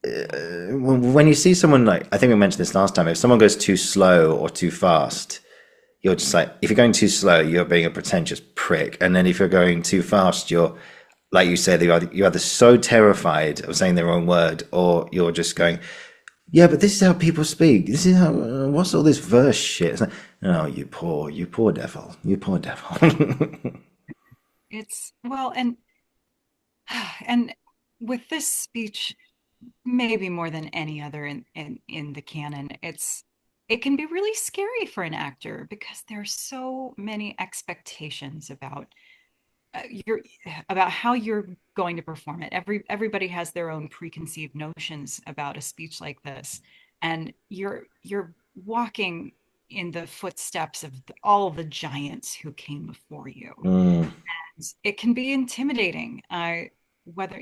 when you see someone like I think we mentioned this last time, if someone goes too slow or too fast, you're just like, if you're going too slow, you're being a pretentious prick. And then if you're going too fast, you're, like you said, you're either so terrified of saying the wrong word, or you're just going, yeah, but this is how people speak. This is how, what's all this verse shit? It's like, oh, you poor devil, you poor devil. It's well, and with this speech, maybe more than any other in the canon, it can be really scary for an actor because there's so many expectations your about how you're going to perform it. Everybody has their own preconceived notions about a speech like this, and you're walking in the footsteps of all the giants who came before you. Mm, It can be intimidating. Whether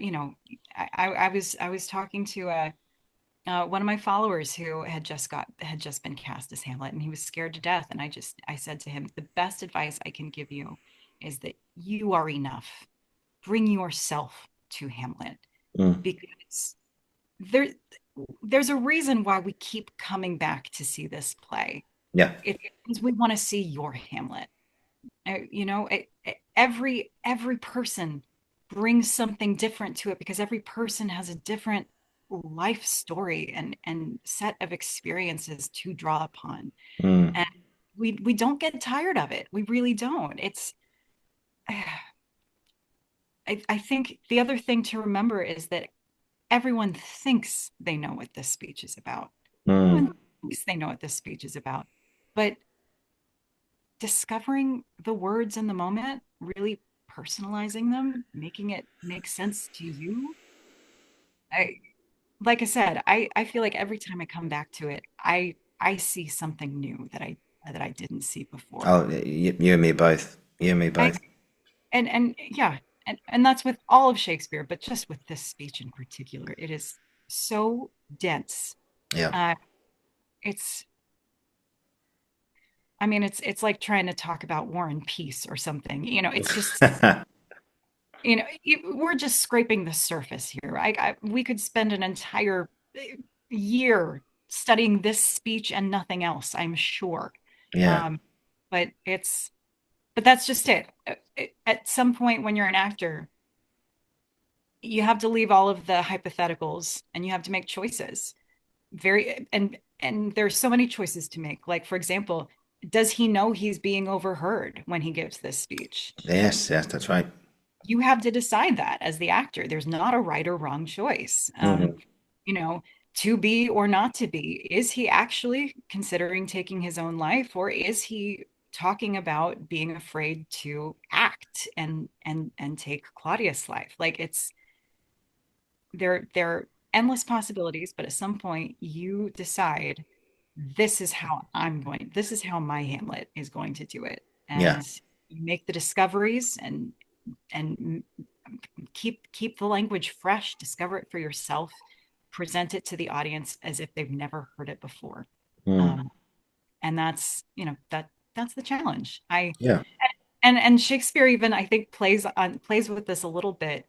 I was talking to one of my followers who had just been cast as Hamlet, and he was scared to death. And I said to him, the best advice I can give you is that you are enough. Bring yourself to Hamlet, mm, because there there's a reason why we keep coming back to see this play. yeah. It means we want to see your Hamlet. Every person brings something different to it because every person has a different life story and set of experiences to draw upon, Mm, and we don't get tired of it. We really don't. It's I think the other thing to remember is that everyone thinks they know what this speech is about. mm, Everyone thinks they know what this speech is about, but discovering the words in the moment, really personalizing them, making it make sense to you. I Like I said, I feel like every time I come back to it, I see something new that I didn't see before. oh, you and me both. You and me I both. and yeah, and that's with all of Shakespeare, but just with this speech in particular, it is so dense. Yeah. Uh, it's I mean, it's like trying to talk about war and peace or something. It's just we're just scraping the surface here. We could spend an entire year studying this speech and nothing else, I'm sure. Yeah. Um, but that's just it. At some point when you're an actor, you have to leave all of the hypotheticals and you have to make choices. And there's so many choices to make. Like, for example, does he know he's being overheard when he gives this speech? Yes, yes, that's right. You have to decide that as the actor. There's not a right or wrong choice. Hmm. You know, to be or not to be. Is he actually considering taking his own life, or is he talking about being afraid to act and take Claudius' life? Like, there are endless possibilities, but at some point you decide, this is how my Hamlet is going to do it. Yeah. And you make the discoveries and keep the language fresh, discover it for yourself, present it to the audience as if they've never heard it before. Mm, Um, and that's the challenge. I yeah. and Shakespeare even, I think, plays with this a little bit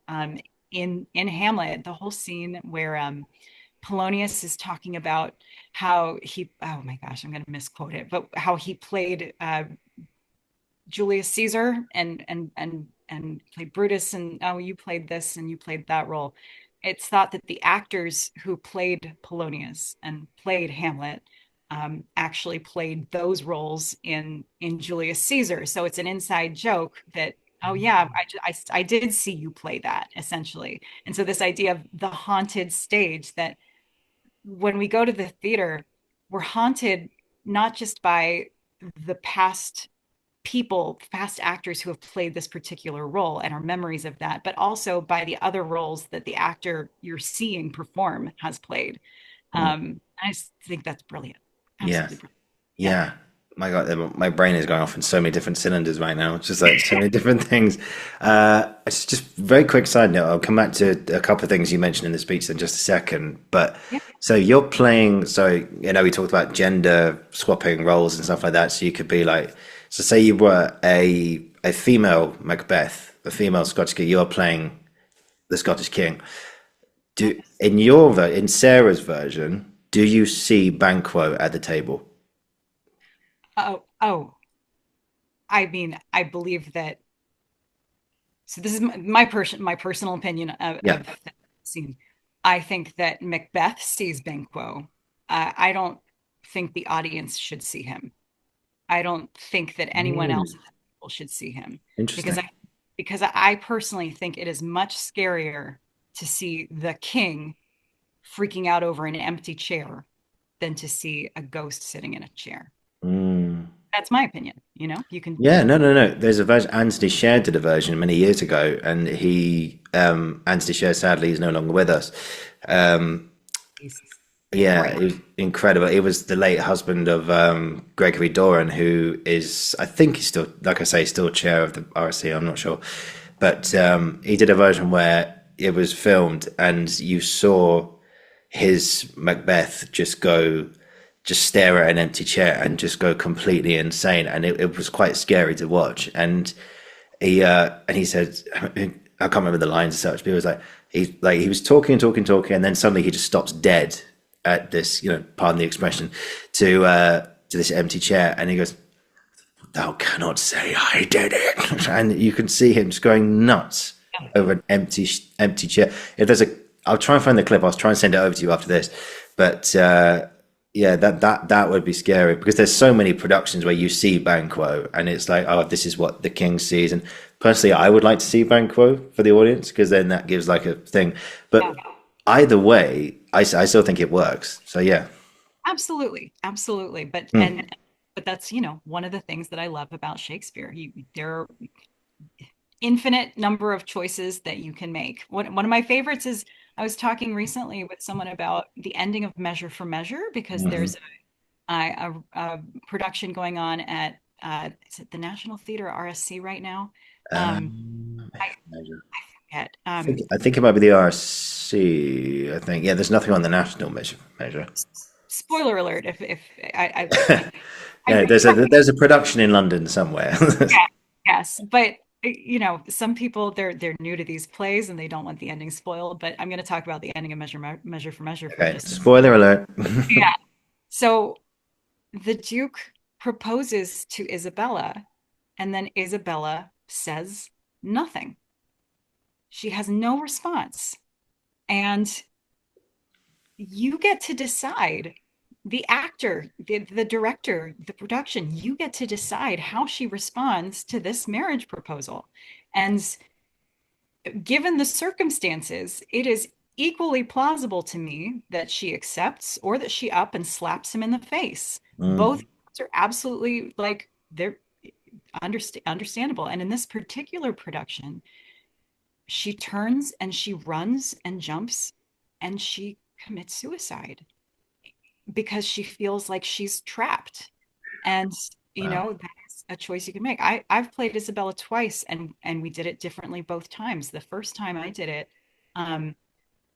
in Hamlet, the whole scene where Polonius is talking about how he, oh my gosh, I'm going to misquote it, but how he played Julius Caesar and played Brutus, and oh, you played this and you played that role. It's thought that the actors who played Polonius and played Hamlet actually played those roles in Julius Caesar. So it's an inside joke that, oh yeah, I did see you play that, essentially. And so this idea of the haunted stage, that when we go to the theater, we're haunted not just by the past actors who have played this particular role and our memories of that, but also by the other roles that the actor you're seeing perform has played. Mm, I just think that's brilliant. yeah. Absolutely brilliant. Yeah. Yeah. My God, my brain is going off in so many different cylinders right now. It's just like so many different things. It's just very quick side note. I'll come back to a couple of things you mentioned in the speech in just a second. But Yeah. so you're playing, so, we talked about gender swapping roles and stuff like that. So you could be like, so say you were a female Macbeth, a female Scottish king, you're playing the Scottish king. In Sarah's version, do you see Banquo at the table? Oh, oh. I mean, I believe that. So this is my personal opinion Yeah. of the scene. I think that Macbeth sees Banquo. I don't think the audience should see him. I don't think that anyone else Mm, should see him because interesting. I personally think it is much scarier to see the king freaking out over an empty chair than to see a ghost sitting in a chair. Mm. That's my opinion. You know, you can. Yeah, no, no, no. There's a version. Anthony Sher did a version many years ago, and Anthony Sher, sadly, is no longer with us. Um, yeah, Right. it was incredible. He was the late husband of Gregory Doran, who is, I think, he's still, like I say, still chair of the RSC. I'm not sure, but he did a version where it was filmed, and you saw his Macbeth just stare at an empty chair and just go completely insane, and it was quite scary to watch. And he said, I can't remember the lines as such, but it was like he was talking, and then suddenly he just stops dead at this, pardon the expression, to this empty chair, and he goes, "Thou cannot say I did it," and you can see him just going nuts over an empty chair. If there's a, I'll try and find the clip. I'll try and send it over to you after this, but. Yeah, that would be scary because there's so many productions where you see Banquo and it's like, oh, this is what the king sees. And personally, I would like to see Banquo for the audience because then that gives like a thing. Yeah. But either way, I still think it works. So yeah. Absolutely, absolutely. Hmm. But that's, one of the things that I love about Shakespeare. There are infinite number of choices that you can make. One of my favorites is I was talking recently with someone about the ending of Measure for Measure because Hmm. there's a production going on at is it the National Theater RSC right now? Um, I Measure. forget. I think it might be the RC. I think, yeah. There's nothing on the national measure. Spoiler alert! If I Yeah, there's a production in London somewhere. yeah, yes, but some people they're new to these plays and they don't want the ending spoiled. But I'm going to talk about the ending of Measure for Measure for Okay, just a spoiler alert. yeah. So the Duke proposes to Isabella, and then Isabella says nothing. She has no response, and you get to decide. The actor, the director, the production, you get to decide how she responds to this marriage proposal. And given the circumstances, it is equally plausible to me that she accepts or that she up and slaps him in the face. Both Mm. are absolutely like they're understandable. And in this particular production, she turns and she runs and jumps and she commits suicide because she feels like she's trapped. And Wow. that's a choice you can make. I've played Isabella twice and we did it differently both times. The first time I did it, um,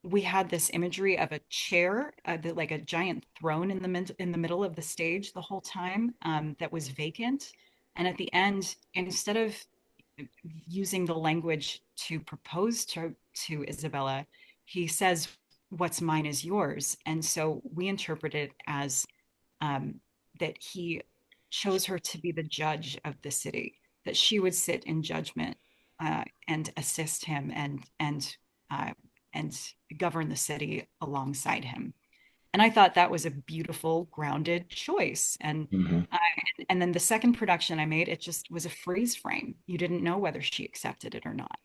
we had this imagery of a chair, like a giant throne in the middle of the stage the whole time, that was vacant. And at the end, instead of using the language to propose to Isabella, he says, "What's mine is yours." And so we interpret it as um, that he chose her to be the judge of the city, that she would sit in judgment and assist him uh, and govern the city alongside him. And I thought that was a beautiful, grounded choice. Hmm. Uh, and then the second production I made, it just was a freeze frame. You didn't know whether she accepted it or not.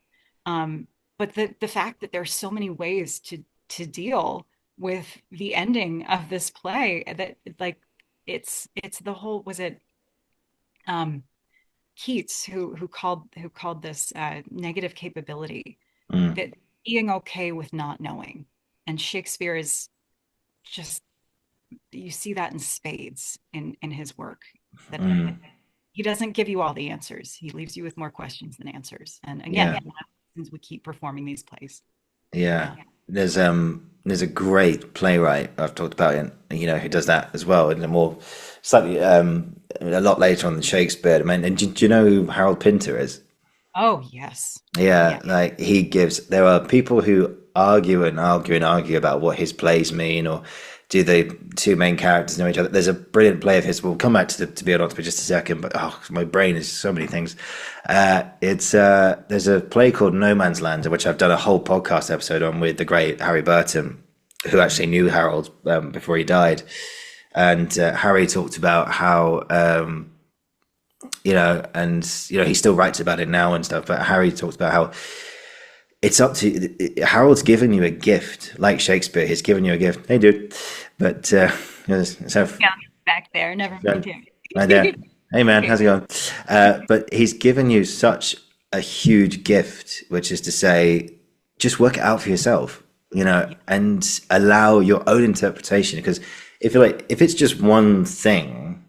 Um, but the fact that there's so many ways to deal with the ending of this play that like it's the whole was it um Keats who called this negative capability, Mm. that being okay with not knowing. And Shakespeare is just, you see that in spades in his work, that Mm. he doesn't give you all the answers. He leaves you with more questions than answers. And again, Yeah. since we keep performing these plays. Yeah. Yeah. There's a great playwright I've talked about, and who does that as well in a more slightly a lot later on than Shakespeare. I mean, and do you know who Harold Pinter is? Oh, yes. Yeah, Yeah. like there are people who argue and argue and argue about what his plays mean, or do the two main characters know each other? There's a brilliant play of his. We'll come back to be honest for just a second, but my brain is so many things. It's there's a play called No Man's Land, which I've done a whole podcast episode on with the great Harry Burton, who actually knew Harold before he died, and Harry talked about how he still writes about it now and stuff. But Harry talks about how it's up to Harold's given you a gift, like Shakespeare. He's given you a gift. Hey, dude. But so Yeah, back there. Never mind him. right there. Hey, man, how's it going? But he's given you such a huge gift, which is to say, just work it out for yourself, and allow your own interpretation. Because if it's just one thing,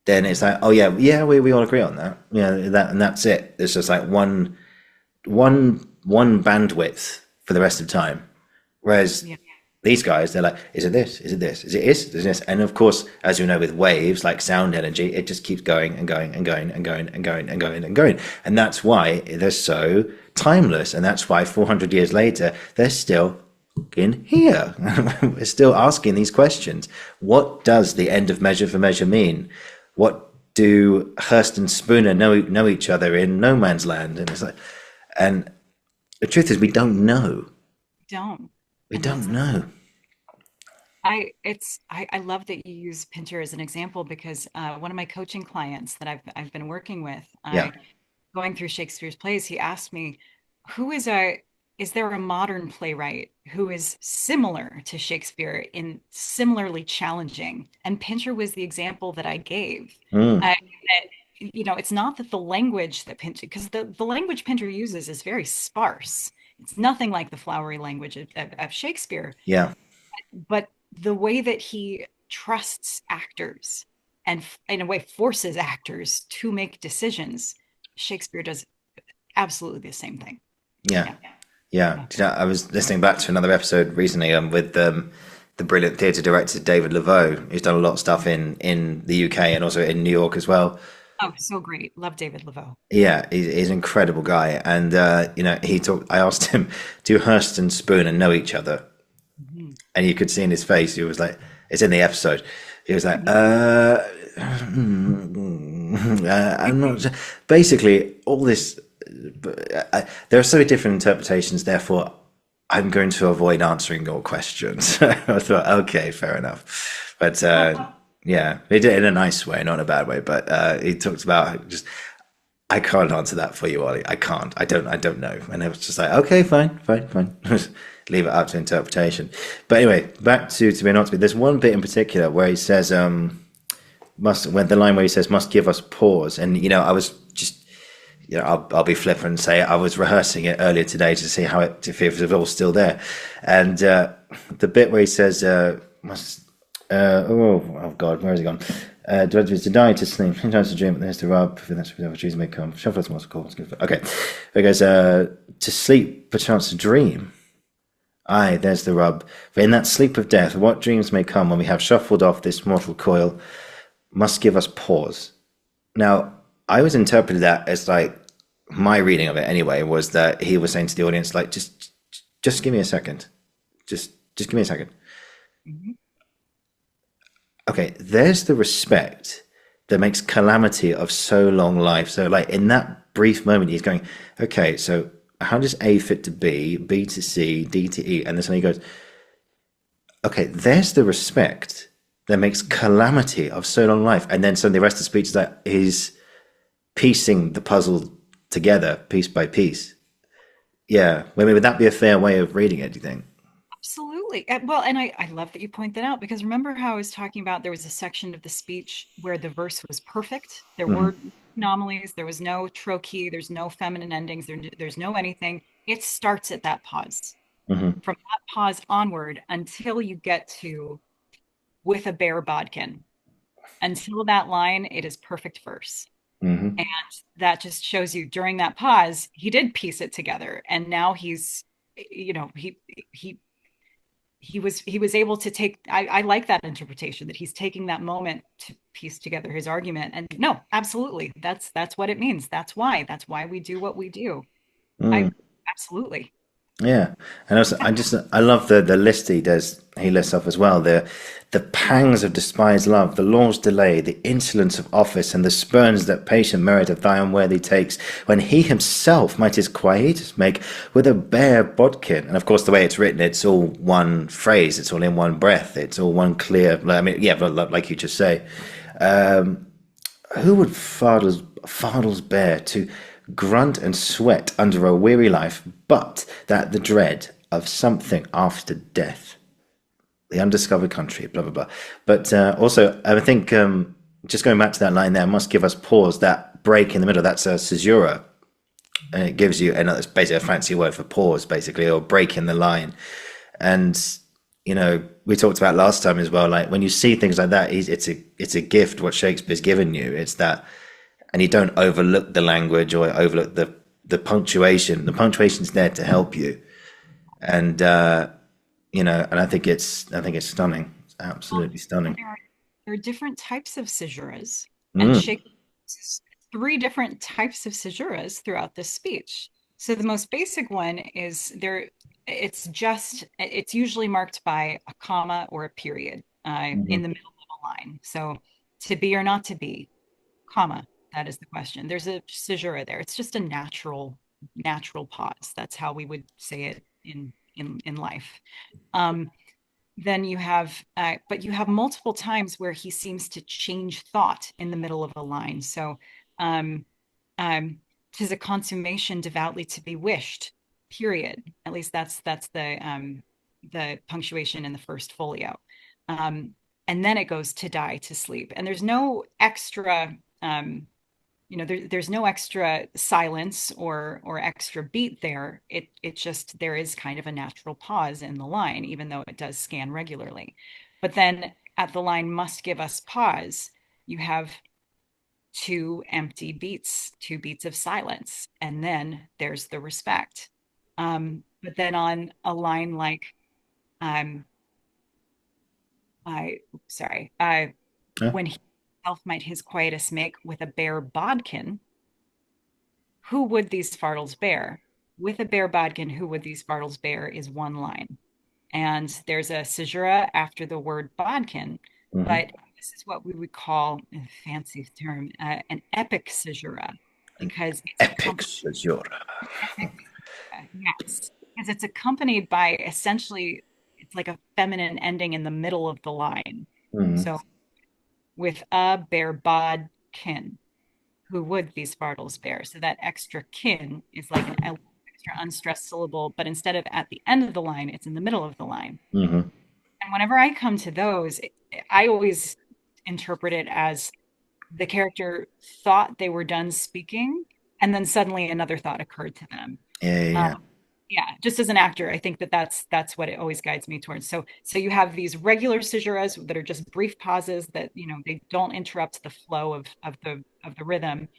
then it's like, oh yeah, we all agree on that, and that's it. It's just like one bandwidth for the rest of time. Whereas these guys, they're like, is it this? Is it this? Is it this? And of course, as you know, with waves, like sound energy, it just keeps going and going and going and going and going and going and going. And that's why they're so timeless. And that's why 400 years later, they're still in here. We're still asking these questions. What does the end of Measure for Measure mean? What do Hurst and Spooner know each other in No Man's Land? And it's like, and the truth is, we don't know. We don't know. I love that you use Pinter as an example because one of my coaching clients that I've been working with, going through Shakespeare's plays, he asked me, is there a modern playwright who is similar to Shakespeare in similarly challenging? And Pinter was the example that I gave. It's not that the language that Pinter, because the language Pinter uses is very sparse. It's nothing like the flowery language of Shakespeare. Yeah. But the way that he trusts actors and in a way forces actors to make decisions, Shakespeare does absolutely the same thing. Yeah. I was listening back to another episode recently with the brilliant theatre director David Laveau, who's done a lot of stuff in the UK and also in New York as well. Oh, so great. Love David Laveau. Yeah, he's an incredible guy. And, I asked him, do Hurst and Spooner know each other? Mm-hmm. And you could see in his face, he was like, it's in the episode. He was like, I'm not sure. Basically, all this, there are so different interpretations, therefore, I'm going to avoid answering your questions. I thought, okay, fair enough. But, yeah, he did it in a nice way, not in a bad way. But he talked about just, I can't answer that for you, Ollie. I can't. I don't know. And it was just like, okay, fine. Leave it up to interpretation. But anyway, back to be or not to be. There's one bit in particular where he says, must give us pause. And I was just, I'll be flippant and say I was rehearsing it earlier today to see if it was all still there. And the bit where he says, oh God, where has he gone? To die, to sleep, sometimes to dream, but there's the rub, for that's whatever dreams may come. Shuffle what's called. Okay. It goes, to sleep, perchance to dream. Aye, there's the rub. For in that sleep of death, what dreams may come when we have shuffled off this mortal coil must give us pause. Now, I always interpreted that as like, my reading of it anyway, was that he was saying to the audience, like, just give me a second. Just give me a second. Mm-hmm. Okay, there's the respect that makes calamity of so long life. So like in that brief moment, he's going, okay, so how does A fit to B, B to C, D to E? And then suddenly he goes, okay, there's the respect that makes calamity of so long life. And then suddenly the rest of the speech is that he's piecing the puzzle together piece by piece. Yeah, I mean, would that be a fair way of reading it, do you think? Absolutely. Well, and I love that you point that out because remember how I was talking about there was a section of the speech where the verse was perfect. There were anomalies. There was no trochee. There's no feminine endings. There's no anything. It starts at that pause. From that pause onward until you get to with a bare bodkin. Until that line, it is perfect verse. And that just shows you during that pause, he did piece it together. And now he's, he was able to take, I like that interpretation that he's taking that moment to piece together his argument. And no, absolutely. That's what it means. That's why we do what we do. Absolutely. Yeah, and also I love the list he does. He lists off as well the pangs of despised love, the law's delay, the insolence of office, and the spurns that patient merit of thy unworthy takes, when he himself might his quietus make with a bare bodkin. And of course, the way it's written, it's all one phrase, it's all in one breath, it's all one clear. I mean, yeah, but like you just say, who would fardels bear to grunt and sweat under a weary life, but that the dread of something after death, the undiscovered country, blah blah blah. But also, I think just going back to that line there, must give us pause. That break in the middle, that's a caesura, and it gives you, and it's basically a fancy word for pause, basically, or break in the line. And we talked about last time as well. Like when you see things like that, it's a gift what Shakespeare's given you. It's that, and you don't overlook the language or overlook the punctuation. The punctuation's there to help you, and and I think it's stunning. It's absolutely stunning. There are different types of caesuras, and Mm, Shakespeare uses three different types of caesuras throughout this speech. So the most basic one is there. It's usually marked by a comma or a period in mhm, the middle of a line. So to be or not to be, comma. That is the question. There's a caesura there. It's just a natural pause. That's how we would say it in life. Um, then you have, but you have multiple times where he seems to change thought in the middle of a line. So, um, um, tis a consummation devoutly to be wished. Period. At least that's the punctuation in the first folio. And then it goes to die to sleep, and there's no extra. There's no extra silence or extra beat there. It just there is kind of a natural pause in the line, even though it does scan regularly. But then at the line must give us pause, you have two empty beats, two beats of silence, and then there's the respect. But then on a line like um I sorry, yeah, when he himself might his quietus make with a bare bodkin, who would these fardels bear? With a bare bodkin, who would these fardels bear is one line. And there's a caesura after the word bodkin, mhm. but this is what we would call, a fancy term, an epic caesura, because it's Epic accompanied, caesura. epic, yes, because it's accompanied by essentially, it's like a feminine ending in the middle of the line. Mhm. So with a bare bodkin, who would these fardels bear? So that extra kin is like an extra unstressed syllable, but instead of at the end of the line, it's in the middle of the line. Mhm. And whenever I come to those, I always interpret it as the character thought they were done speaking, and then suddenly another thought occurred to them. Yeah, yeah, Um, yeah. yeah, just as an actor, I think that's what it always guides me towards. So you have these regular caesuras that are just brief pauses that they don't interrupt the flow of the rhythm.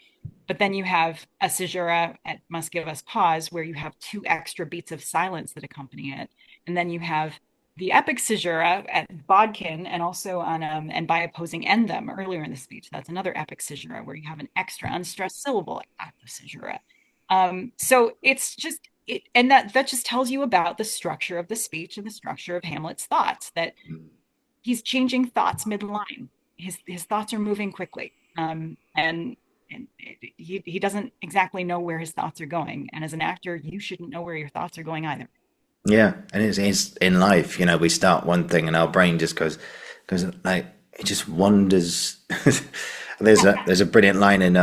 But then you have a caesura at must give us pause, where you have two extra beats of silence that accompany it. And then you have the epic caesura at bodkin, and also on and by opposing end them earlier in the speech. That's another epic caesura where you have an extra unstressed syllable at the caesura. So it's just it, and that just tells you about the structure of the speech and the structure of Hamlet's thoughts, that he's changing thoughts mid-line. His thoughts are moving quickly, and he doesn't exactly know where his thoughts are going. And as an actor, you shouldn't know where your thoughts are going either. Yeah, and it's in life. We start one thing, and our brain just goes like it just wanders. There's a brilliant line in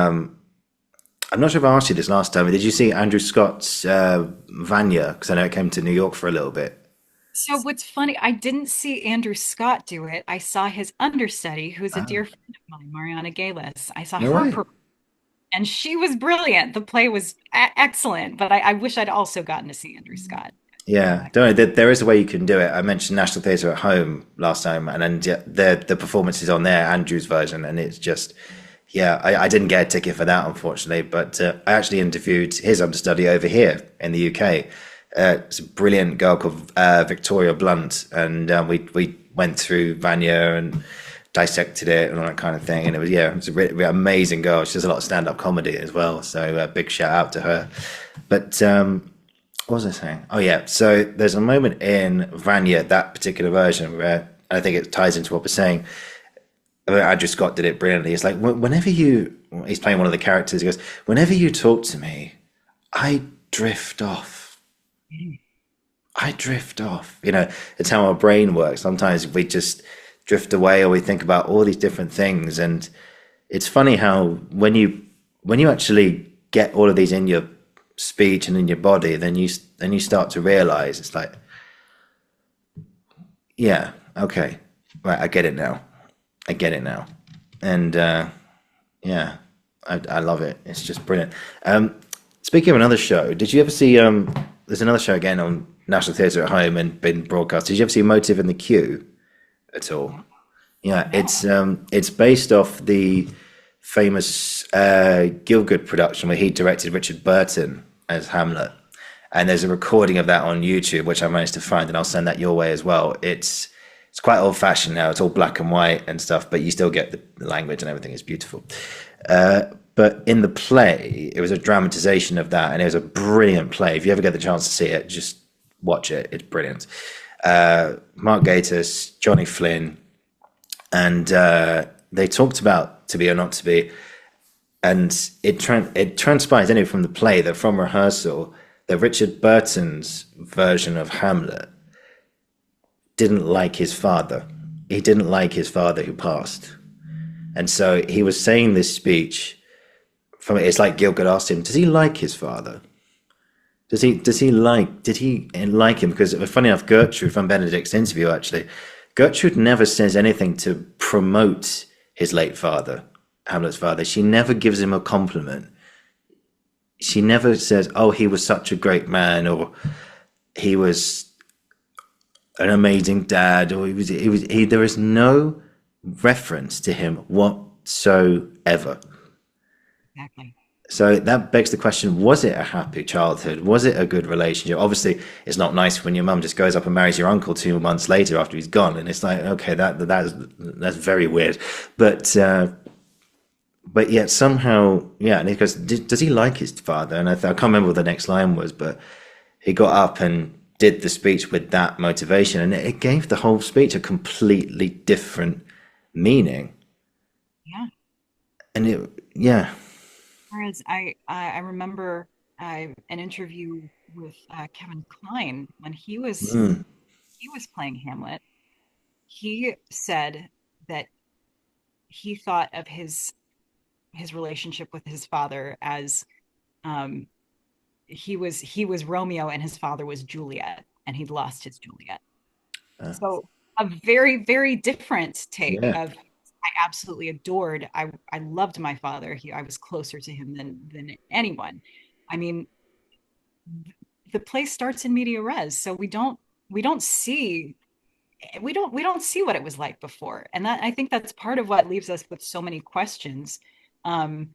I'm not sure if I asked you this last time. Did you see Andrew Scott's Vanya? Because I know it came to New York for a little bit. So what's funny, I didn't see Andrew Scott do it. I saw his understudy, who's a Oh, dear friend of mine, Mariana Galis. I saw no her way. perform, and she was brilliant. The play was excellent, but I wish I'd also gotten to see Andrew Scott. Yeah, don't worry. There is a way you can do it. I mentioned National Theatre at Home last time, and then yeah, the performance is on there, Andrew's version, and it's just yeah. I didn't get a ticket for that unfortunately, but I actually interviewed his understudy over here in the UK. It's a brilliant girl called Victoria Blunt, and we went through Vanya and dissected it and all that kind of thing. And it was yeah, it's a really amazing girl. She does a lot of stand up comedy as well, so big shout out to her. But What was I saying? Oh yeah. So there's a moment in Vanya, that particular version, where I think it ties into what we're saying. I mean, Andrew Scott did it brilliantly. It's like whenever he's playing one of the characters. He goes, "Whenever you talk to me, I drift off. I drift off." It's how our brain works. Sometimes we just drift away, or we think about all these different things. And it's funny how when you actually get all of these in your speech and in your body, then you start to realize it's like, yeah, okay, right, I get it now. I get it now. And yeah, I love it. It's just brilliant. Speaking of another show, did you ever see? There's another show again on National Theatre at Home and been broadcast. Did you ever see Motive in the Queue at all? Yeah, it's based off the famous Gielgud production where he directed Richard Burton as Hamlet, and there's a recording of that on YouTube which I managed to find, and I'll send that your way as well. It's quite old fashioned now. It's all black and white and stuff, but you still get the language and everything is beautiful. But in the play, it was a dramatization of that, and it was a brilliant play. If you ever get the chance to see it, just watch it. It's brilliant. Mark Gatiss, Johnny Flynn, and they talked about To Be or Not to Be, and it transpires anyway from the play that from rehearsal that Richard Burton's version of Hamlet didn't like his father. He didn't like his father who passed, and so he was saying this speech. It's like Gielgud asked him, "Does he like his father? Did he like him?" Because funny enough, Gertrude from Benedick's interview, actually, Gertrude never says anything to promote his late father, Hamlet's father. She never gives him a compliment. She never says, "Oh, he was such a great man," or "He was an amazing dad," or he. There is no reference to him whatsoever. Exactly. So that begs the question, was it a happy childhood? Was it a good relationship? Obviously, it's not nice when your mum just goes up and marries your uncle 2 months later after he's gone. And it's like, okay, that's very weird. But yet somehow, yeah. And he goes, does he like his father? And I can't remember what the next line was, but he got up and did the speech with that motivation. And it gave the whole speech a completely different meaning. Yeah. And yeah. Whereas I remember an interview with Kevin Kline when he was playing Hamlet. He said that he thought of his relationship with his father as um, he was Romeo and his father was Juliet, and he'd lost his Juliet. So a very, very different take Yeah. of I absolutely adored. I loved my father. I was closer to him than anyone. I mean, the play starts in media res, so we don't see what it was like before, and that I think that's part of what leaves us with so many questions um,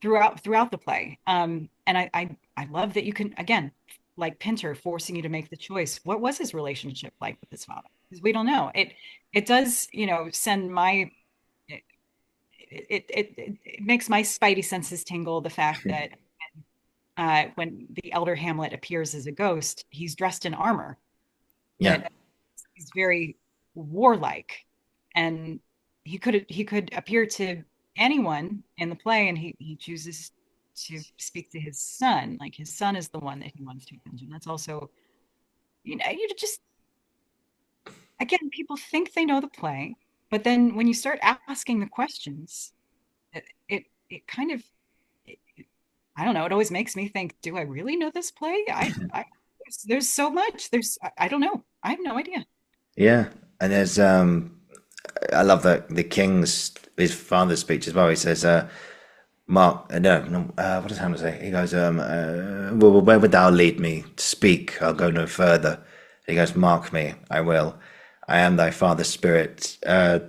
throughout the play. And I love that you can again, like Pinter, forcing you to make the choice. What was his relationship like with his father? Because we don't know. It does, send my it makes my spidey senses tingle. The fact that when the elder Hamlet appears as a ghost, he's dressed in armor. Yeah. That he's very warlike, and he could appear to anyone in the play, and he chooses to speak to his son. Like his son is the one that he wants to avenge, and that's also you just again people think they know the play, but then when you start asking the questions, it kind of it, I don't know. It always makes me think, do I really know this play? There's so much. I don't know. I have no idea. Yeah. And there's I love that the king's his father's speech as well. He says, "Mark, no, no, what does Hamlet say?" He goes, well, where would thou lead me to speak? I'll go no further." He goes, "Mark me, I will. I am thy father's spirit,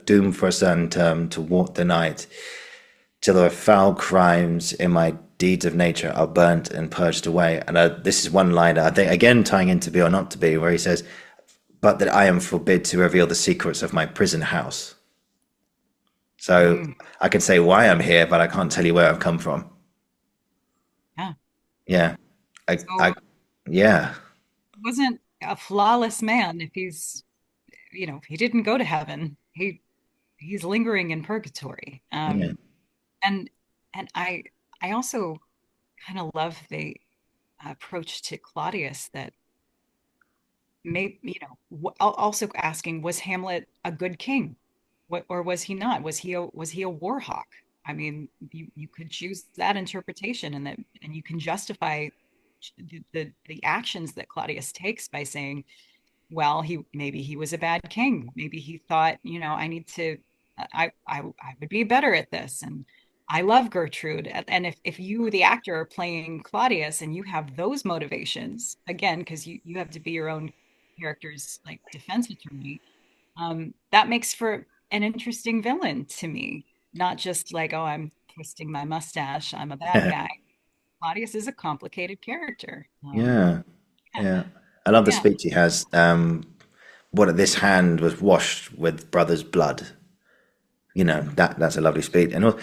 doomed for a certain term to walk the night, till the foul crimes in my deeds of nature are burnt and purged away." And this is one line, I think, again, tying into Be or Not to Be, where he says, "But that I am forbid to reveal the secrets of my prison house." So Mm, I can say why I'm here, but I can't tell you where I've come from. yeah. Yeah. I, So I, Yeah. Wasn't a flawless man if he didn't go to heaven. He's lingering in purgatory. Yeah. And and I also kind of love the approach to Claudius that may also asking, was Hamlet a good king? Or was he not? Was he a war hawk? I mean, you could choose that interpretation, and you can justify the actions that Claudius takes by saying, well, he was a bad king. Maybe he thought, I need to, I would be better at this. And I love Gertrude. And if you, the actor, are playing Claudius and you have those motivations, again, because you have to be your own character's like defense attorney, that makes for an interesting villain to me. Not just like, oh, I'm twisting my mustache, I'm a bad guy. Claudius is a complicated character. Yeah. Yeah, Yeah. I love the yeah. speech he has. What this hand was washed with brother's blood. That's a lovely speech. And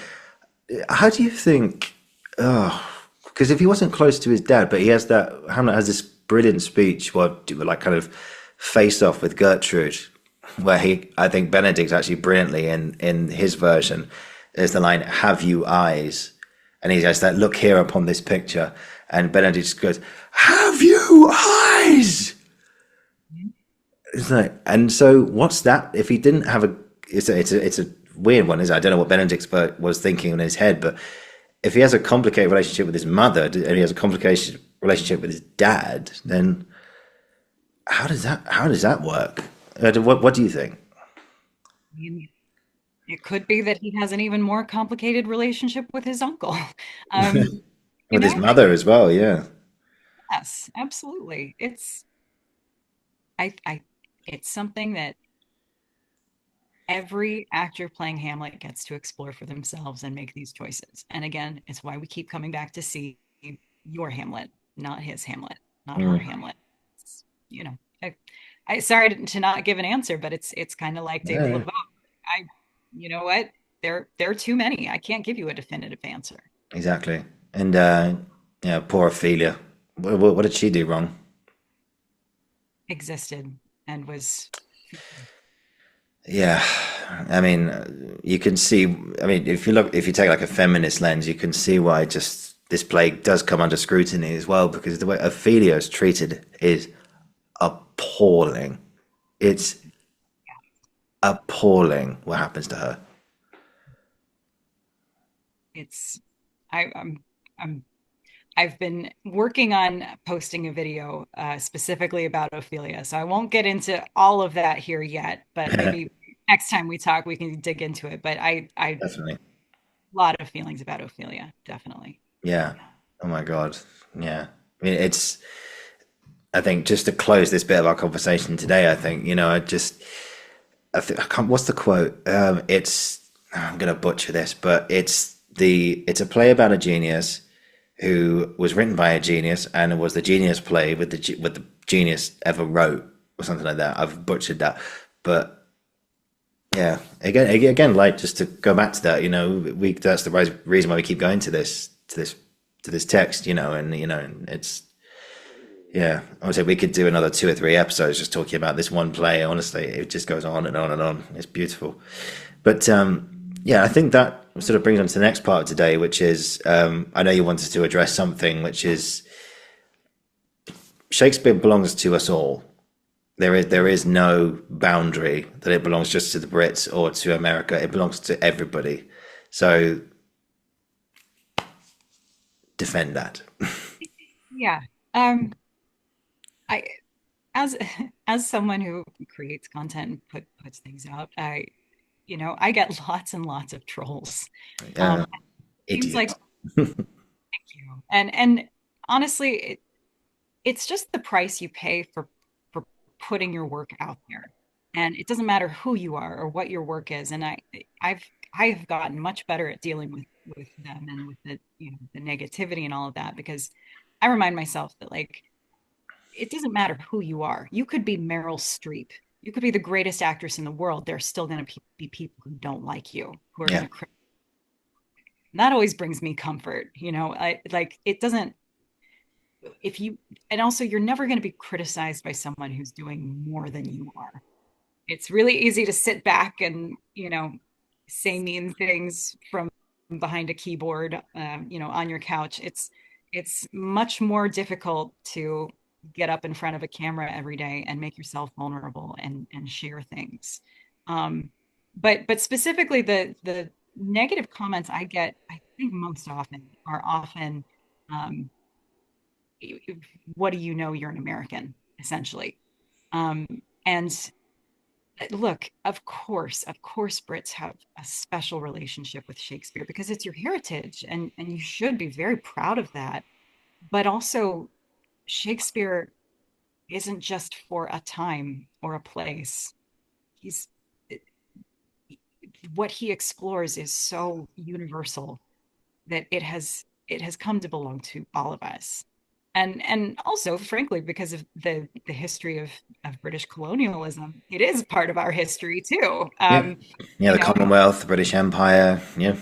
how do you think? Oh, because if he wasn't close to his dad, but he has that Hamlet has this brilliant speech, like kind of face off with Gertrude, where I think Benedict actually brilliantly in his version is the line "Have you eyes?" and he says that look here upon this picture, and Benedict just goes, "Have you eyes?" It's like, and so what's that? If he didn't have it's a weird one, is it? I don't know what Benedict was thinking in his head, but if he has a complicated relationship with his mother and he has a complicated relationship with his dad, then how does that work? What do you think? I mean, it could be that he has an even more complicated relationship with his uncle. Um, you With his know, mother as well, yeah. yes, absolutely. I it's something that every actor playing Hamlet gets to explore for themselves and make these choices. And again, it's why we keep coming back to see your Hamlet, not his Hamlet, not her Mm. Hamlet. It's, you know, I sorry to not give an answer, but it's kind of like David Yeah, Laveau. I, you know what? There are too many. I can't give you a definitive answer. exactly. And yeah, poor Ophelia. What did she do wrong? Existed and was, Yeah, I mean, you can see. I mean, if you take like a feminist lens, you can see why just this play does come under scrutiny as well, because the way Ophelia is treated is appalling. It's appalling what happens to her. it's, I'm I've been working on posting a video specifically about Ophelia, so I won't get into all of that here yet, but maybe next time we talk, we can dig into it. But I Definitely. lot of feelings about Ophelia, definitely. Yeah. Oh my God. Yeah. I mean, I think just to close this bit of our conversation today, I think, I think, I can't, what's the quote? I'm going to butcher this, but it's a play about a genius who was written by a genius and it was the genius play with the genius ever wrote or something like that. I've butchered that. But yeah, again, like just to go back to that, that's the reason why we keep going to this text, and it's yeah. I would say we could do another 2 or 3 episodes just talking about this one play. Honestly, it just goes on and on and on. It's beautiful, but yeah, I think that sort of brings on to the next part of today, which is I know you wanted to address something, which is Shakespeare belongs to us all. There is no boundary that it belongs just to the Brits or to America. It belongs to everybody. So defend that. Yeah. Um, I as as someone who creates content and puts things out, I get lots and lots of trolls. Yeah, Seems like idiot. you. And honestly, it's just the price you pay for putting your work out there. And it doesn't matter who you are or what your work is. And I've I've gotten much better at dealing with them and with the negativity and all of that, because I remind myself that like it doesn't matter who you are. You could be Meryl Streep. You could be the greatest actress in the world. There's still going to be people who don't like you, who are going Yeah, to. That always brings me comfort. I like it doesn't. if you, and also you're never going to be criticized by someone who's doing more than you are. It's really easy to sit back and, say mean things from behind a keyboard, on your couch. It's much more difficult to get up in front of a camera every day and make yourself vulnerable and share things. Um, but specifically the negative comments I get, I think most often are often, um, what do you know? You're an American, essentially. Um, and look, of course, Brits have a special relationship with Shakespeare because it's your heritage, and you should be very proud of that. But also, Shakespeare isn't just for a time or a place. He's what he explores is so universal that it has come to belong to all of us. And also, frankly, because of the history of British colonialism, it is part of our history too. Yeah. Yeah, You the know, Commonwealth, the British Empire. Yeah.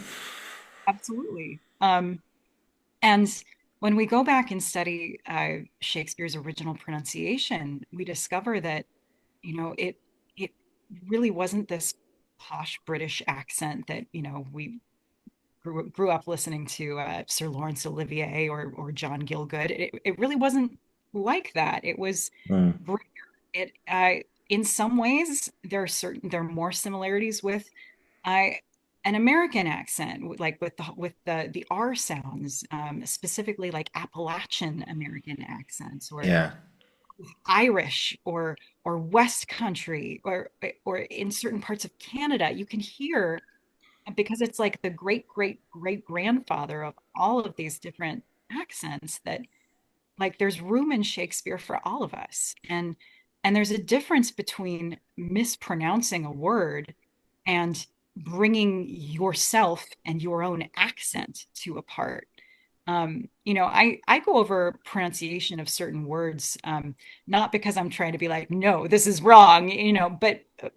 absolutely. And when we go back and study Shakespeare's original pronunciation, we discover that, it really wasn't this posh British accent that, we grew up listening to Sir Laurence Olivier or John Gielgud. It really wasn't like that. It was Mm. greater. It in some ways there are more similarities with uh, an American accent, like with the R sounds, specifically like Appalachian American accents, or Yeah. Irish, or West Country, or in certain parts of Canada. You can hear, because it's like the great great great grandfather of all of these different accents, that like there's room in Shakespeare for all of us. And there's a difference between mispronouncing a word and bringing yourself and your own accent to a part. I go over pronunciation of certain words, not because I'm trying to be like, no, this is wrong,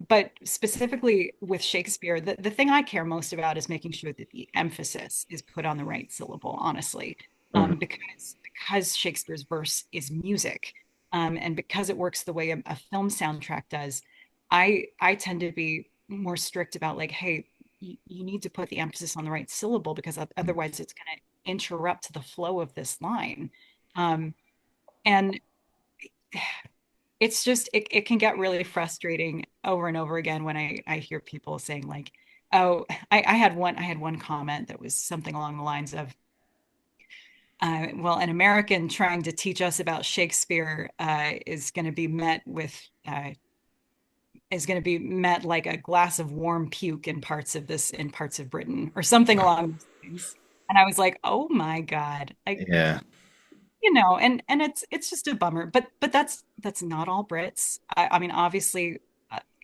but specifically with Shakespeare, the thing I care most about is making sure that the emphasis is put on the right syllable, honestly, Mhm. because Shakespeare's verse is music, and because it works the way a film soundtrack does. I tend to be more strict about, like, hey, you need to put the emphasis on the right syllable, because otherwise it's going to interrupt the flow of this line. Um, and it's just, it can get really frustrating over and over again when I hear people saying, like, oh, I had one comment that was something along the lines of, well, an American trying to teach us about Shakespeare is going to be met like a glass of warm puke in parts of Britain, or something along those lines. And I was like, oh my God. Yeah. And it's just a bummer. But that's not all Brits. I mean, obviously,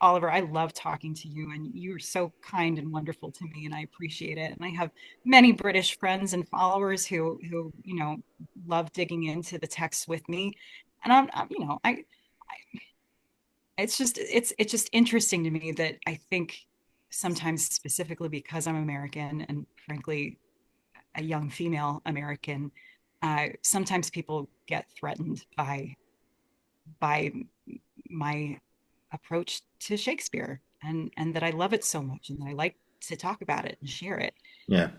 Oliver, I love talking to you, and you're so kind and wonderful to me, and I appreciate it. And I have many British friends and followers who love digging into the text with me. And it's just interesting to me that I think sometimes, specifically because I'm American, and frankly a young female American, sometimes people get threatened by my approach to Shakespeare, and that I love it so much, and that I like to talk about it and share it. Yeah.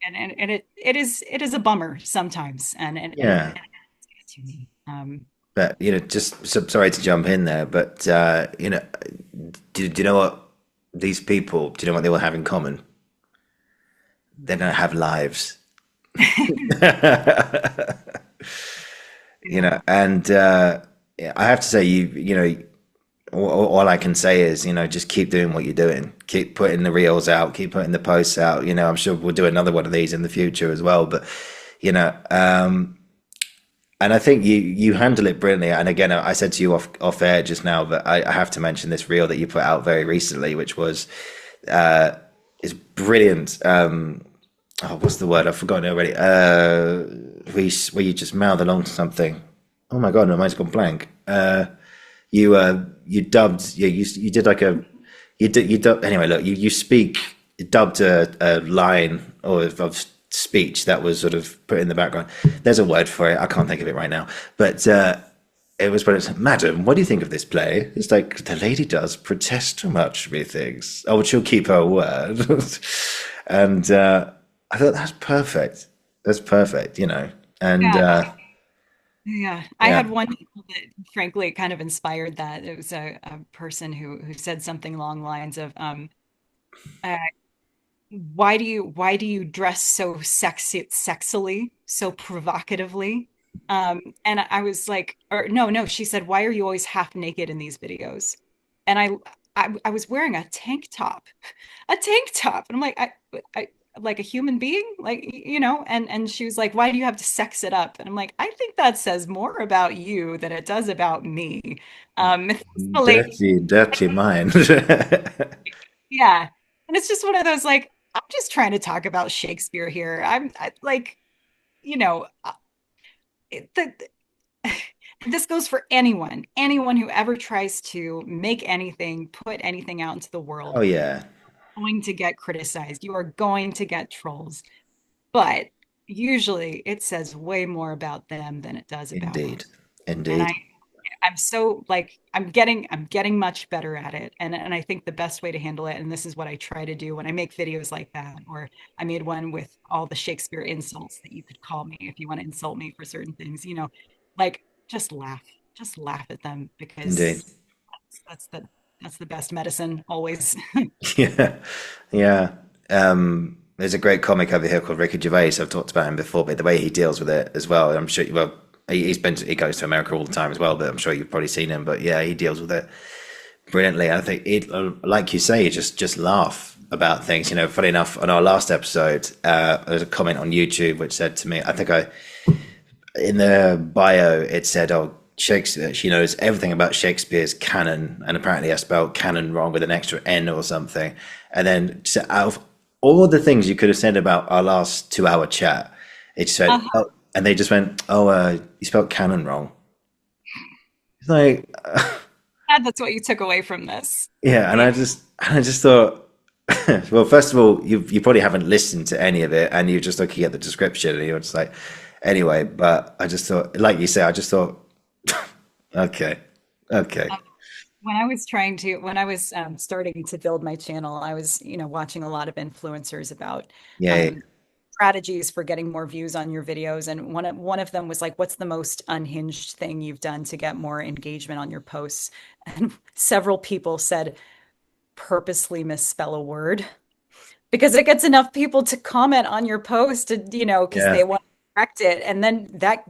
And it is a bummer sometimes, and Yeah. to me. But just sorry to jump in there, but do you know what these people? Do you know what they all have in common? They don't have lives. And yeah, I have to say, all I can say is, just keep doing what you're doing. Keep putting the reels out. Keep putting the posts out. I'm sure we'll do another one of these in the future as well. But you know, um, and I think you handle it brilliantly. And again, I said to you off air just now, but I have to mention this reel that you put out very recently, which was is brilliant. Oh, what's the word? I've forgotten already. Where you just mouth along to something. Oh my god, no, mine's gone blank. You dubbed. Yeah, you did like a you did you dub anyway. Look, you dubbed a line of speech that was sort of put in the background. There's a word for it. I can't think of it right now, but it was when it's, Madam, what do you think of this play? It's like, the lady does protest too much, methinks. Oh, but she'll keep her word. And I thought that's perfect. That's perfect, you know. And Yeah. Yeah, I yeah, had one that frankly kind of inspired that. It was a person who said something along the lines of, uh, why do you dress so sexily, so provocatively? And I was like, or no, she said, why are you always half naked in these videos? And I was wearing a tank top, and I'm like, I like a human being, like you know, and she was like, why do you have to sex it up? And I'm like, I think that says more about you than it does about me. It's the lady, dirty, dirty mind. yeah, and it's just one of those like, I'm just trying to talk about Shakespeare here. Like, you know, the this goes for anyone who ever tries to make anything, put anything out into the Oh world, yeah, going to get criticized. You are going to get trolls, but usually it says way more about them than it does about you. indeed, And indeed. I'm so like I'm getting much better at it. And I think the best way to handle it, and this is what I try to do when I make videos like that, or I made one with all the Shakespeare insults that you could call me if you want to insult me for certain things, you know, like just laugh. Just laugh at them Indeed. because that's that's the best medicine always. Yeah, yeah. There's a great comic over here called Ricky Gervais. I've talked about him before, but the way he deals with it as well, I'm sure. Well, he goes to America all the time as well, but I'm sure you've probably seen him. But yeah, he deals with it brilliantly. I think it, like you say, just laugh about things. You know, funny enough, on our last episode, there's a comment on YouTube which said to me, I think I in the bio it said, "Oh, Shakespeare, she knows everything about Shakespeare's canon," and apparently I spelled canon wrong with an extra N or something. And then so out of all the things you could have said about our last 2 hour chat, it just went, Uh-huh. oh, and they just went, "Oh, you spelled canon wrong." It's like, Glad that's what you took away from this. yeah, Yeah. and I just thought, well, first of all, you probably haven't listened to any of it, and you're just looking at the description, and you're just like, anyway. But I just thought, like you say, I just thought, okay, okay, When I was when I was starting to build my channel, I was, you know, watching a lot of influencers about yeah, yeah, um, strategies for getting more views on your videos. And one of them was like, what's the most unhinged thing you've done to get more engagement on your posts? And several people said, purposely misspell a word because it gets enough people to comment on your post and, you know, because they yeah, want to correct it. And then that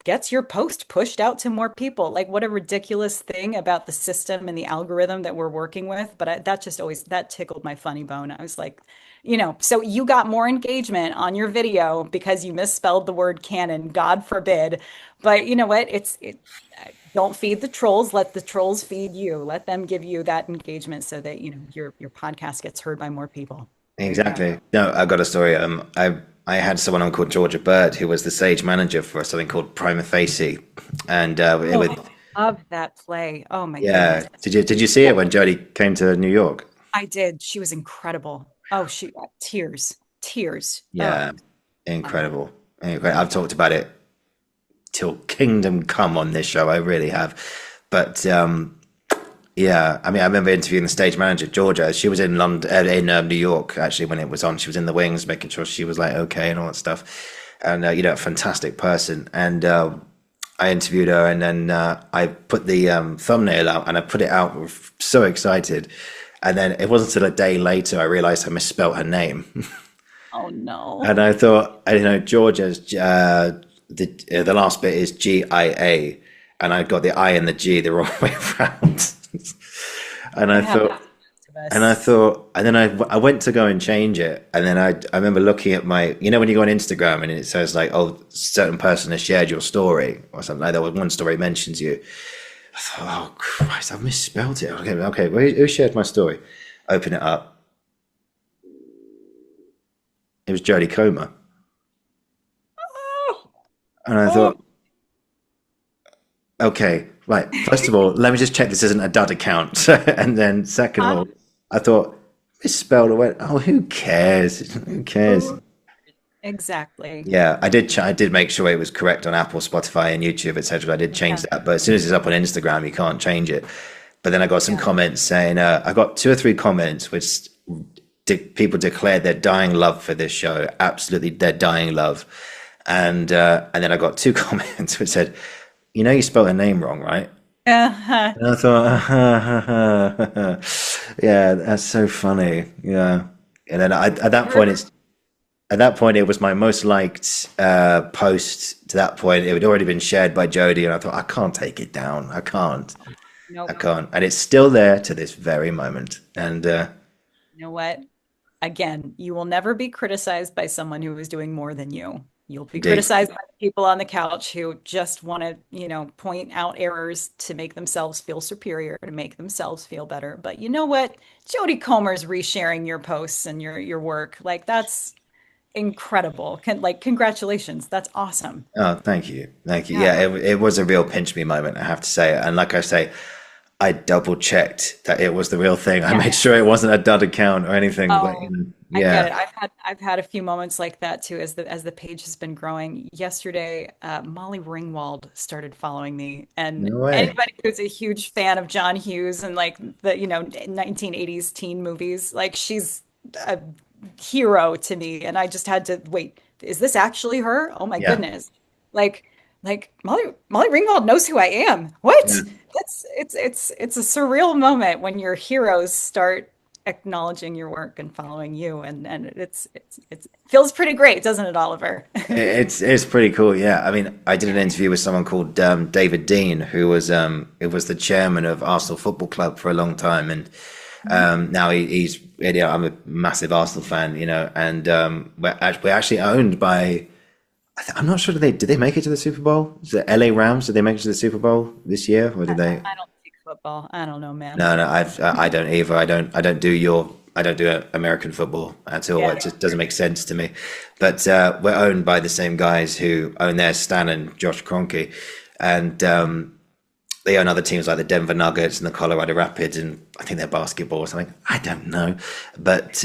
gets your post pushed out to more people. Like, what a ridiculous thing about the system and the algorithm that we're working with. But that just always, that tickled my funny bone. I was like, you know, so you got more engagement on your video because you misspelled the word canon, God forbid. But you know what? Don't feed the trolls. Let the trolls feed you. Let them give you that engagement so that, you know, your podcast gets heard by more people. There you go. exactly. No, I got a story. I had someone on called Georgia Bird who was the stage manager for something called Prima Facie, and it Oh, would, I love that play. Oh my goodness. yeah. Did you see it when Jodie came to New York? I did. She was incredible. Oh, she tears, tears. Oh, Yeah, funny. incredible. Incredible. I've talked about it till kingdom come on this show. I really have. But yeah, I mean, I remember interviewing the stage manager, Georgia. She was in London, in New York, actually, when it was on. She was in the wings, making sure she was like okay and all that stuff. And you know, a fantastic person. And I interviewed her, and then I put the thumbnail out, and I put it out. So excited. And then it wasn't until a day later I realized I misspelled her name. Oh no. And I thought, you know, Georgia's the last bit is GIA, and I got the I and the G the wrong way around. And I It happens thought, to us. and then I went to go and change it, and then I remember looking at my, you know, when you go on Instagram and it says like, oh, certain person has shared your story or something like that. One story mentions you. I thought, oh Christ, I've misspelled it. Okay, okay, well, who shared my story? Open it up. It was Jodie Comer, Oh, and I oh, thought, okay, right. First of all, let me just check this isn't a dud account. And then second of uh, all, I thought misspelled. I went, oh, who cares? Who cares? Exactly. Yeah, I did make sure it was correct on Apple, Spotify, and YouTube, etc. I did change Yeah. that, but as soon as it's up on Instagram, you can't change it. But then I got some Yeah. comments saying, I got two or three comments which people declared their dying love for this show, absolutely their dying love, and then I got two comments which said, "You know, you spelled her name wrong, right?" Uh-huh. And I thought, yeah, that's so funny. Yeah, and then at that point, it was my most liked post. To that point, it had already been shared by Jodie, and I thought, I can't take it down. I Nope. can't, and it's still there to this very moment. And You know what? Again, you will never be criticized by someone who is doing more than you. You'll be indeed, criticized by the people on the couch who just want to, point out errors to make themselves feel superior, to make themselves feel better. But you know what? Jodie Comer's resharing your posts and your work. Like that's incredible. Congratulations. That's awesome. oh, thank you, thank you. Yeah. Yeah, it was a real pinch me moment, I have to say. And like I say, I double checked that it was the real thing. I Yeah. made sure it wasn't a dud account or anything. But Oh, I get yeah, it. I've had a few moments like that too as the page has been growing. Yesterday, Molly Ringwald started following me, and no way. anybody who's a huge fan of John Hughes and like the 1980s teen movies, like she's a hero to me, and I just had to wait. Is this actually her? Oh my Yeah, goodness! Like Molly Ringwald knows who I am. yeah. What? It's a surreal moment when your heroes start acknowledging your work and following you, and it feels pretty great, doesn't it, Oliver? It's pretty cool. Yeah, I mean, I did an interview with someone called David Dean, who was it was the chairman of Arsenal Football Club for a long time, and now he's yeah, I'm a massive Arsenal fan, you know, and we're actually owned by. I'm not sure. Did they make it to the Super Bowl? Is it LA Rams? Did they make it to the Super Bowl this year, or did they? I don't take football. I don't know, man. No, no, I don't either. I don't do American football at all. Yeah. It just doesn't make sense to me. But we're owned by the same guys who own their Stan and Josh Kroenke, and they own other teams like the Denver Nuggets and the Colorado Rapids, and I think they're basketball or something. I don't know, but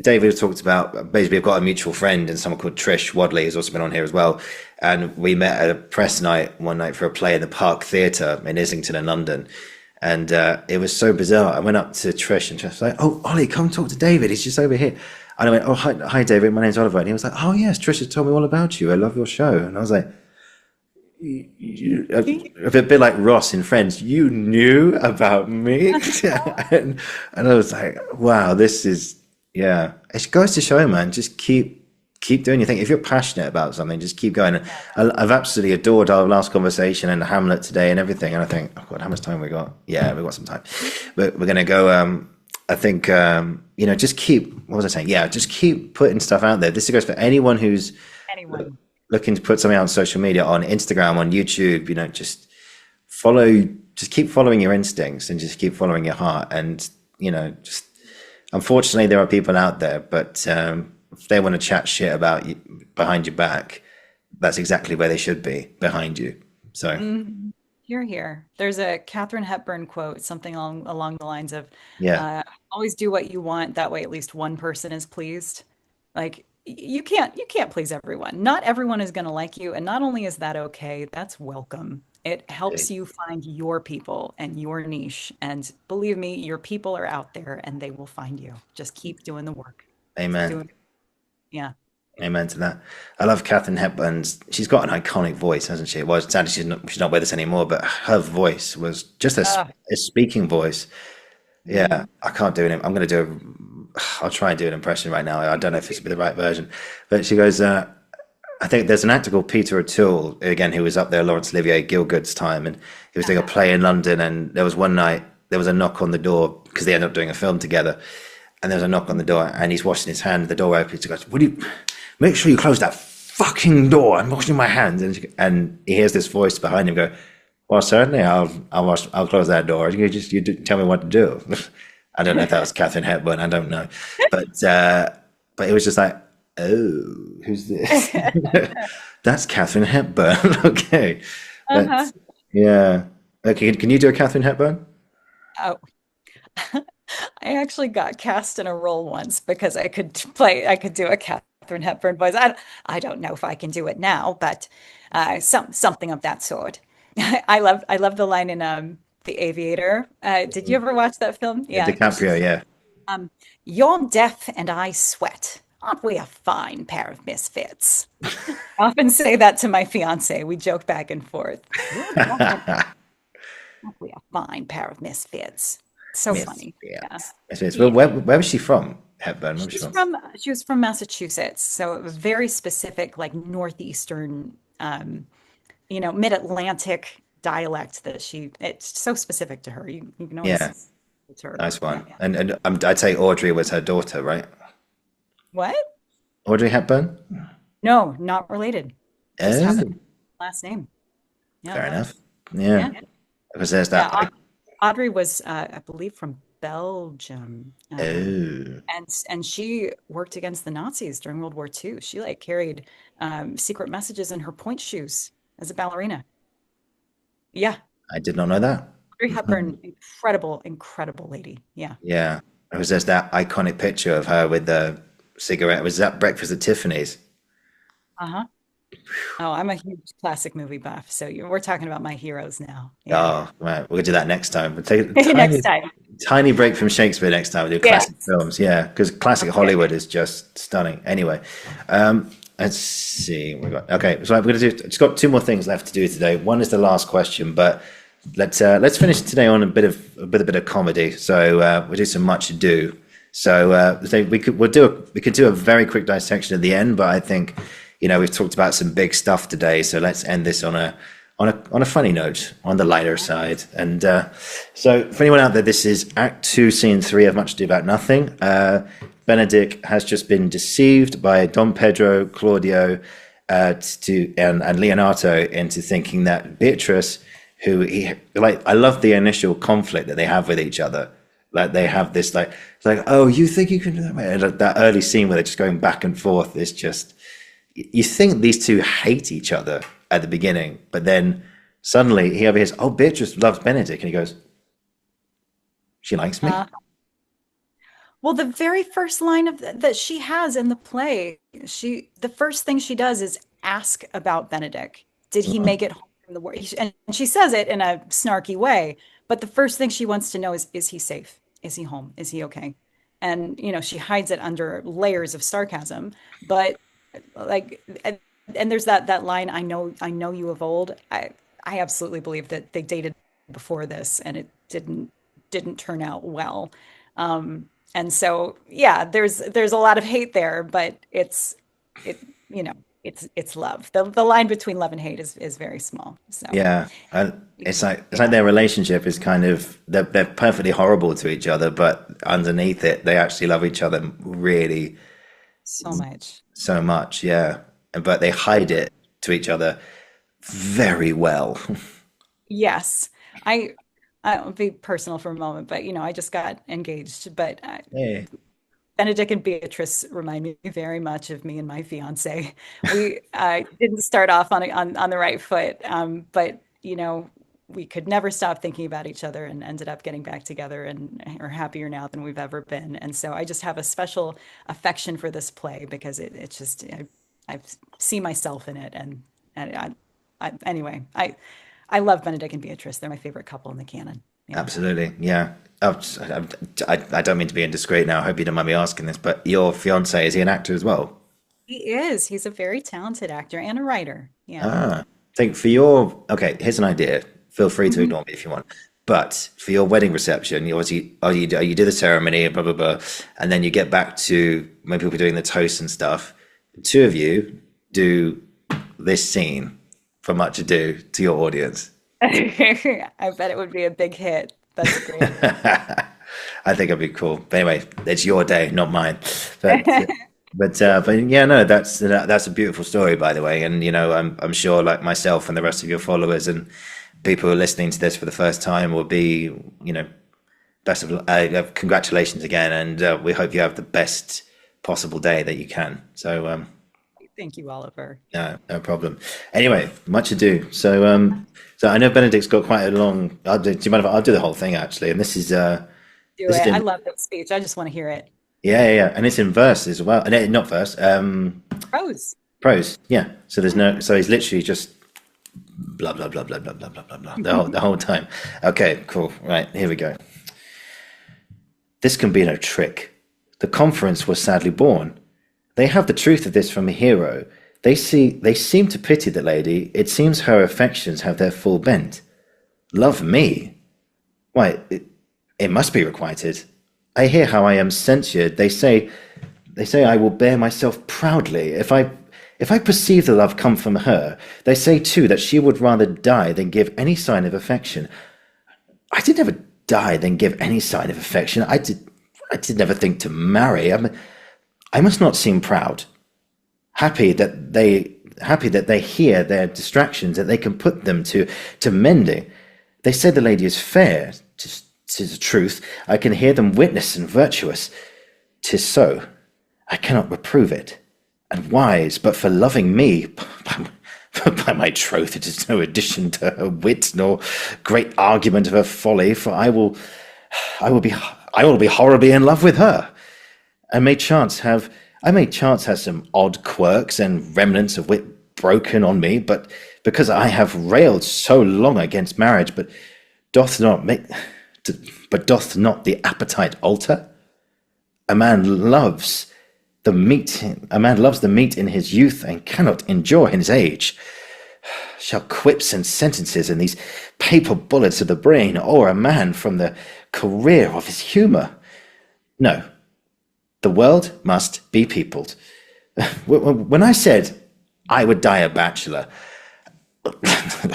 David talked about basically we've got a mutual friend and someone called Trish Wadley who's also been on here as well. And we met at a press night one night for a play in the Park Theatre in Islington in London. And it was so bizarre. I went up to Trish and Trish was like, "Oh, Ollie, come talk to David. He's just over here." And I went, "Oh, hi, David. My name's Oliver." And he was like, "Oh, yes, Trish has told me all about you. I love your show." And I was like, a bit like Ross in Friends, you knew about me? And I was like, wow, this is, yeah. It goes to show, man, just keep doing your thing. If you're passionate about something, just keep going. I've absolutely adored our last conversation and Hamlet today and everything. And I think, oh God, how much time we got? Yeah, we got some time. But we're going to go, I think, just keep, what was I saying? Yeah, just keep putting stuff out there. This goes for anyone who's Anyone. looking to put something out on social media, on Instagram, on YouTube, just keep following your instincts and just keep following your heart. And, just unfortunately, there are people out there, but if they want to chat shit about you behind your back, that's exactly where they should be, behind you. So, Here, here. There's a Katharine Hepburn quote, something along the lines of, yeah, uh, "Always do what you want. That way, at least one person is pleased." Like you can't please everyone. Not everyone is going to like you, and not only is that okay, that's welcome. It helps you find your people and your niche. And believe me, your people are out there, and they will find you. Just keep doing the work. Keep amen. doing. Yeah. Amen to that. I love Katharine Hepburn's. She's got an iconic voice, hasn't she? Well, sadly, she's not with us anymore, but her voice was just Uh, a speaking voice. Yeah, mhm. I can't do it. I'm going to I'll try and do an impression right now. I don't know if it's the right version, but she goes, I think there's an actor called Peter O'Toole, again, who was up there, Laurence Olivier Gielgud's time, and he was doing a Uh-huh. play in London, and there was one night, there was a knock on the door, because they ended up doing a film together, and there was a knock on the door, and he's washing his hand, the door opens, he goes, "Would you, make sure you close that fucking door, I'm washing my hands," and he hears this voice behind him go, "Well, certainly, I'll close that door. Tell me what to do." I don't know if that was Katharine Hepburn. I don't know, but it was just like, oh, who's this? That's Katharine Hepburn. Okay, Uh-huh. yeah. Okay, can you do a Katharine Hepburn? Oh, I actually got cast in a role once because I could do a Katharine Hepburn voice. I don't know if I can do it now, but something of that sort. I love the line in The Aviator. Did you ever watch that film? Yeah, Yeah, DiCaprio, yeah. um, you're deaf and I sweat. Aren't we a fine pair of misfits? I often say that to my fiance. We joke back and forth. You're deaf and aren't we a fine pair of misfits? So funny. Yeah. Misfits. Misfits. Well, where was she from? Hepburn, where was she from? She was from Massachusetts, so a very specific, like northeastern, mid-Atlantic dialect that it's so specific to her. You can Yeah, always it's her. nice Yeah, one. yeah. And I'd say Audrey was her daughter, right? What? Audrey Hepburn? No, not related. Just have a Oh, last name. Yeah, fair no. enough. Yeah, Yeah. because there's Yeah. that. Audrey was, I believe, from Belgium. Oh, And she worked against the Nazis during World War II. She like carried secret messages in her point shoes as a ballerina. Yeah. I did not know that. Audrey Hepburn, incredible, incredible lady. Yeah. Yeah, because there's that iconic picture of her with the cigarette. Was that Breakfast at Tiffany's? Uh-huh. Oh, I'm a huge classic movie buff. So we're talking about my heroes now. Yeah. Oh, right. We'll do that next time. We'll take a Next tiny, time. tiny break from Shakespeare next time. We'll do Yeah. classic films. Yeah, because classic Okay. Hollywood is just stunning. Anyway, let's see. We got okay. So we're gonna do. Just got two more things left to do today. One is the last question, but let's finish today on a bit of comedy. So we'll do some much ado. So we could do a very quick dissection at the end, but I think we've talked about some big stuff today. So let's end this on a funny note, on the lighter side. And so for anyone out there, this is Act 2, Scene 3 of Much Ado About Nothing. Benedick has just been deceived by Don Pedro, Claudio, and Leonardo into thinking that Beatrice, I love the initial conflict that they have with each other. Like they have this it's like, oh, you think you can do that? And that early scene where they're just going back and forth is just, you think these two hate each other at the beginning, but then suddenly he overhears, oh, Beatrice loves Benedick, and he goes, she likes me. Uh, well, the very first line that she has in the play, the first thing she does is ask about Benedick. Did he make it home from the war? And she says it in a snarky way, but the first thing she wants to know is he safe? Is he home? Is he okay? And she hides it under layers of sarcasm, but like, and there's that line, I know you of old. I absolutely believe that they dated before this, and it didn't turn out well. And so, yeah, there's a lot of hate there, but it you know it's love. The line between love and hate is very small. So Yeah, and it's like their relationship is kind of they're perfectly horrible to each other, but underneath it, they actually love each other really so much. so much. Yeah, but they hide it to each other very well. Yes, I I'll be personal for a moment, but I just got engaged. But Yeah, Benedict and Beatrice remind me very much of me and my fiance. We didn't start off on the right foot, but we could never stop thinking about each other and ended up getting back together and are happier now than we've ever been. And so I just have a special affection for this play because it's just I see myself in it, and anyway, I love Benedict and Beatrice. They're my favorite couple in the canon. Yeah. absolutely. Yeah. Oh, I don't mean to be indiscreet now. I hope you don't mind me asking this, but your fiance, is he an actor as well? He is. He's a very talented actor and a writer. Yeah. Ah, think okay, here's an idea. Feel free to Mhm. ignore me if you want. But for your wedding reception, you obviously, you do the ceremony and blah, blah, blah. And then you get back to when people are doing the toast and stuff. The two of you do this scene for Much Ado to your audience. I bet it would be a big hit. That's great. I think it'd be cool. But anyway, it's your day, not mine. But but yeah, no, that's a beautiful story, by the way. And I'm sure, like myself and the rest of your followers and people who are listening to this for the first time will be, best of congratulations again, and we hope you have the best possible day that you can. So Thank you, Oliver. no problem. Anyway, Much Ado. So I know Benedict's got quite a long. Do you mind if I'll do the whole thing actually? And this is Do This is it. I in love that speech. I just want to hear it. and it's in verse as well. And not verse, Prose. prose. Yeah. So there's no. So he's literally just blah blah blah blah blah blah blah blah blah the whole time. Okay, cool. Right, here we go. This can be no trick. The conference was sadly born. They have the truth of this from a hero. They seem to pity the lady. It seems her affections have their full bent. Love me? Why, it must be requited. I hear how I am censured. They say I will bear myself proudly. If I perceive the love come from her, they say too that she would rather die than give any sign of affection. I did never die than give any sign of affection. I did never think to marry. I must not seem proud. Happy that they hear their distractions, that they can put them to mending. They say the lady is fair. 'Tis the truth. I can hear them witness and virtuous. 'Tis so. I cannot reprove it. And wise, but for loving me, by my troth, it is no addition to her wit, nor great argument of her folly. For I will be horribly in love with her. I may chance have some odd quirks and remnants of wit broken on me, but because I have railed so long against marriage, doth not the appetite alter? A man loves the meat. A man loves the meat in his youth and cannot endure in his age. Shall quips and sentences and these paper bullets of the brain awe a man from the career of his humour? No, the world must be peopled. When I said I would die a bachelor,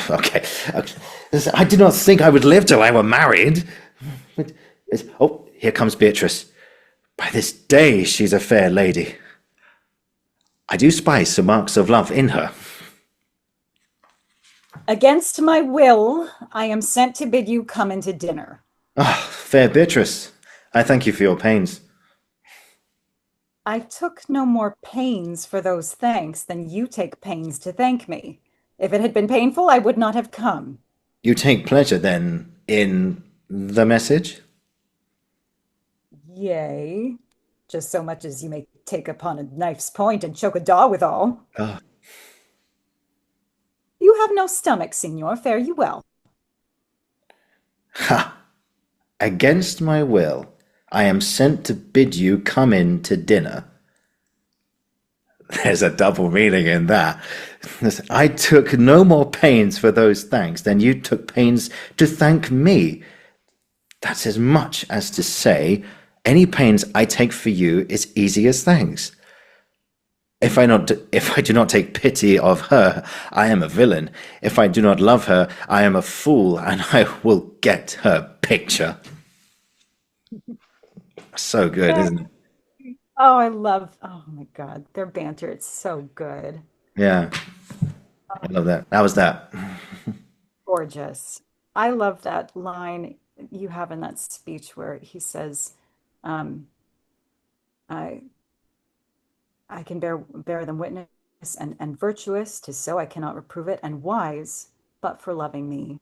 okay, I did not think I would live till I were married. Oh, here comes Beatrice. By this day she's a fair lady. I do spy some marks of love in her. Against my will, I am sent to bid you come into dinner. Ah, fair Beatrice, I thank you for your pains. I took no more pains for those thanks than you take pains to thank me. If it had been painful, I would not have come. You take pleasure, then, in the message? Yea, just so much as you may take upon a knife's point and choke a daw withal. Ah, You have no stomach, signor, fare you well. ha! Against my will, I am sent to bid you come in to dinner. There's a double meaning in that. I took no more pains for those thanks than you took pains to thank me. That's as much as to say, any pains I take for you is easy as thanks. If I do not take pity of her, I am a villain. If I do not love her, I am a fool, and I will get her picture. So good, isn't it? Oh my God, their banter. It's so good. Yeah, I love that. That was that. Gorgeous. I love that line you have in that speech where he says, um, I I can bear them witness and virtuous, 'tis so I cannot reprove it, and wise, but for loving me.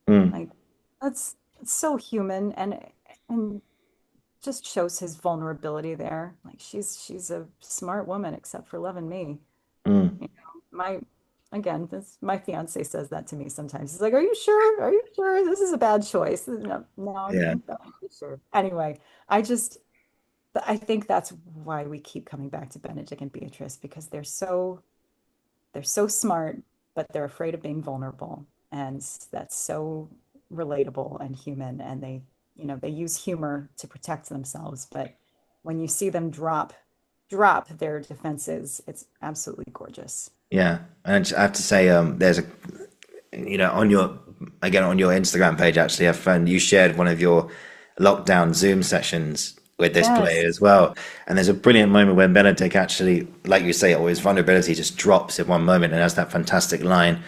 Mm, Like that's so human and just shows his vulnerability there. Like she's a smart woman except for loving me. mm, You know, my fiance says that to me sometimes. He's like, "Are you sure? Are you sure this is a bad choice?" No, no, yeah, I'm not sure. Anyway, I just I think that's why we keep coming back to Benedict and Beatrice because they're so smart, but they're afraid of being vulnerable, and that's so relatable and human. And they use humor to protect themselves, but when you see them drop their defenses, it's absolutely gorgeous. yeah. And I have to say, there's on your Instagram page, actually, I found you shared one of your lockdown Zoom sessions with this play Yes. as well. And there's a brilliant moment when Benedict actually, like you say, always vulnerability just drops in one moment and has that fantastic line.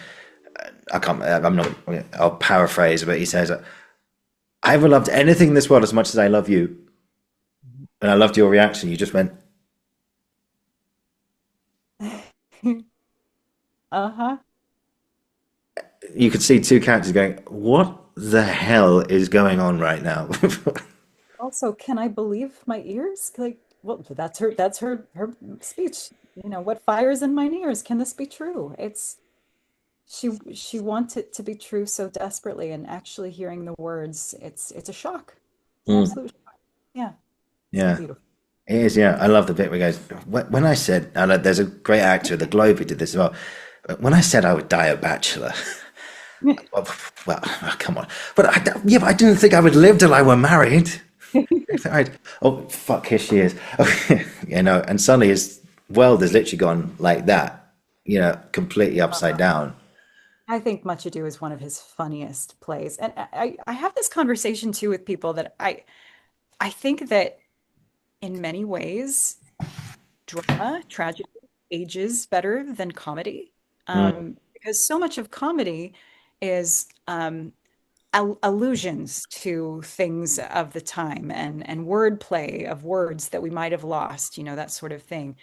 I'll paraphrase, but he says, I haven't loved anything in this world as much as I love you. And I loved your reaction. You just went, Uh-huh. you could see two characters going, what the hell is going on right now? Also, can I believe my ears? Like, well, that's her speech. What fires in mine ears? Can this be true? She wants it to be true so desperately, and actually hearing the words, it's a shock. It's an Mm, absolute shock. Yeah, so yeah. beautiful. It is, yeah. I love the bit where he goes, when I said, and there's a great actor, the Globe, who did this as well. When I said I would die a bachelor, well, come on. Yeah, but I didn't think I would live till I were married. Oh, fuck, here she is. And suddenly his world has literally gone like that, completely upside down. I think Much Ado is one of his funniest plays. And I have this conversation too with people that I think that in many ways, drama, tragedy ages better than comedy. Mm, Because so much of comedy is allusions to things of the time and wordplay of words that we might have lost, that sort of thing.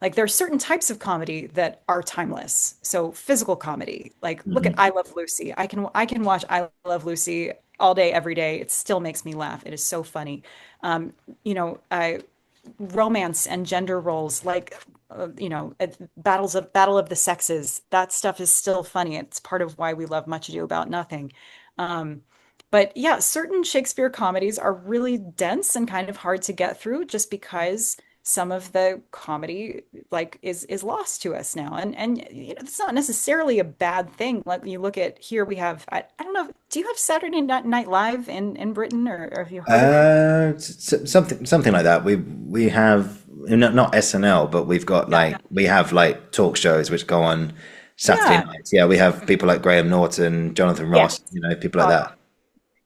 Like there are certain types of comedy that are timeless. So physical comedy, like look at mhm. I Love Lucy. I can watch I Love Lucy all day, every day. It still makes me laugh. It is so funny. I romance and gender roles like Battle of the Sexes. That stuff is still funny. It's part of why we love Much Ado About Nothing. Um, but yeah, certain Shakespeare comedies are really dense and kind of hard to get through just because some of the comedy like is lost to us now. And it's not necessarily a bad thing. Like you look at here we have I don't know, do you have Saturday Night Live in Britain, or have you heard of it? Something like that. We have not SNL, but Yeah. we have like talk shows which go on Saturday Yeah. nights. Yeah, we have people like Graham Norton, Jonathan Yeah. Ross, people like that.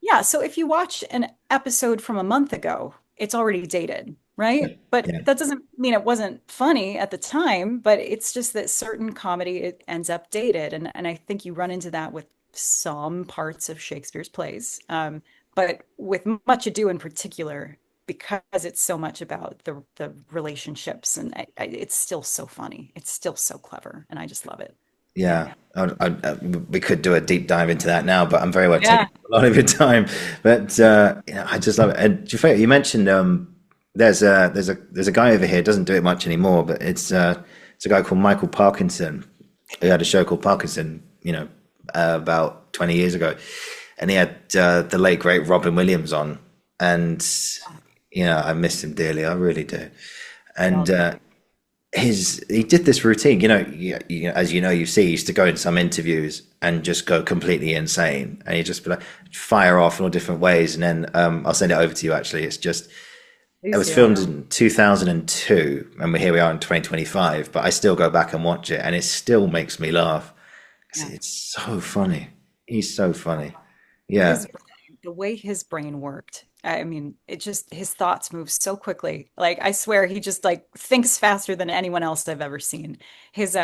Yeah, so if you watch an episode from a month ago, it's already dated, Yeah, right? But yeah, that doesn't mean it wasn't funny at the time, but it's just that certain comedy it ends up dated. And I think you run into that with some parts of Shakespeare's plays. But with Much Ado in particular, because it's so much about the relationships and it's still so funny. It's still so clever, and I just love it. Yeah. yeah. We could do a deep dive into that now, but I'm very well taking Yeah. a lot of your time. But I just love it. And you mentioned there's a guy over here doesn't do it much anymore, but it's a guy called Michael Parkinson who had a show called Parkinson, about 20 years ago, and he had the late great Robin Williams on, and I miss him dearly, I really do. We all And do. he did this routine, as you see, he used to go in some interviews and just go completely insane, and he just be like fire off in all different ways, and then I'll send it over to you. Actually, it Please was do. filmed in 2002, and here we are in 2025. But I still go back and watch it, and it still makes me laugh. Yeah. It's so funny. He's so funny. Yeah, His the way his brain worked. I mean, it just his thoughts move so quickly. Like I swear he just like thinks faster than anyone else I've ever seen. His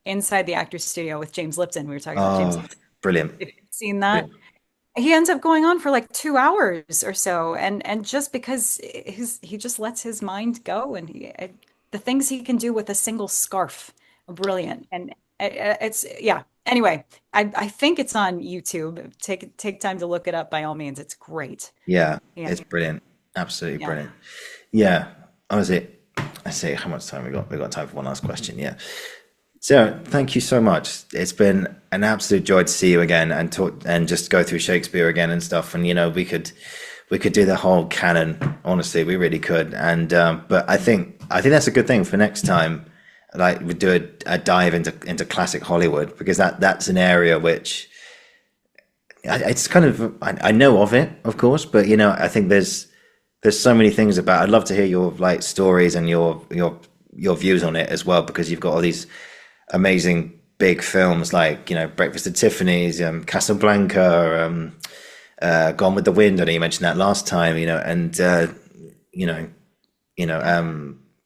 Inside the Actors Studio with James Lipton, we were talking about James oh, Lipton. brilliant. If you've seen that, Brilliant. he ends up going on for like 2 hours or so, and just because he just lets his mind go, and the things he can do with a single scarf are brilliant. And it's yeah. Anyway, I think it's on YouTube. Take time to look it up by all means. It's great. Yeah, Yeah, it's brilliant. Absolutely yeah. brilliant. Yeah. Oh, is it? I see. How much time we got? We got time for one last question. Yeah. So, thank you so much. It's been an absolute joy to see you again and talk and just go through Shakespeare again and stuff. And we could do the whole canon. Honestly, we really could. And but I think that's a good thing for next time. Like we do a dive into classic Hollywood, because that's an area which it's kind of I know of it, of course, but I think there's so many things about. I'd love to hear your like stories and your views on it as well, because you've got all these amazing big films like Breakfast at Tiffany's, Casablanca, Gone with the Wind. I know you mentioned that last time, and you know,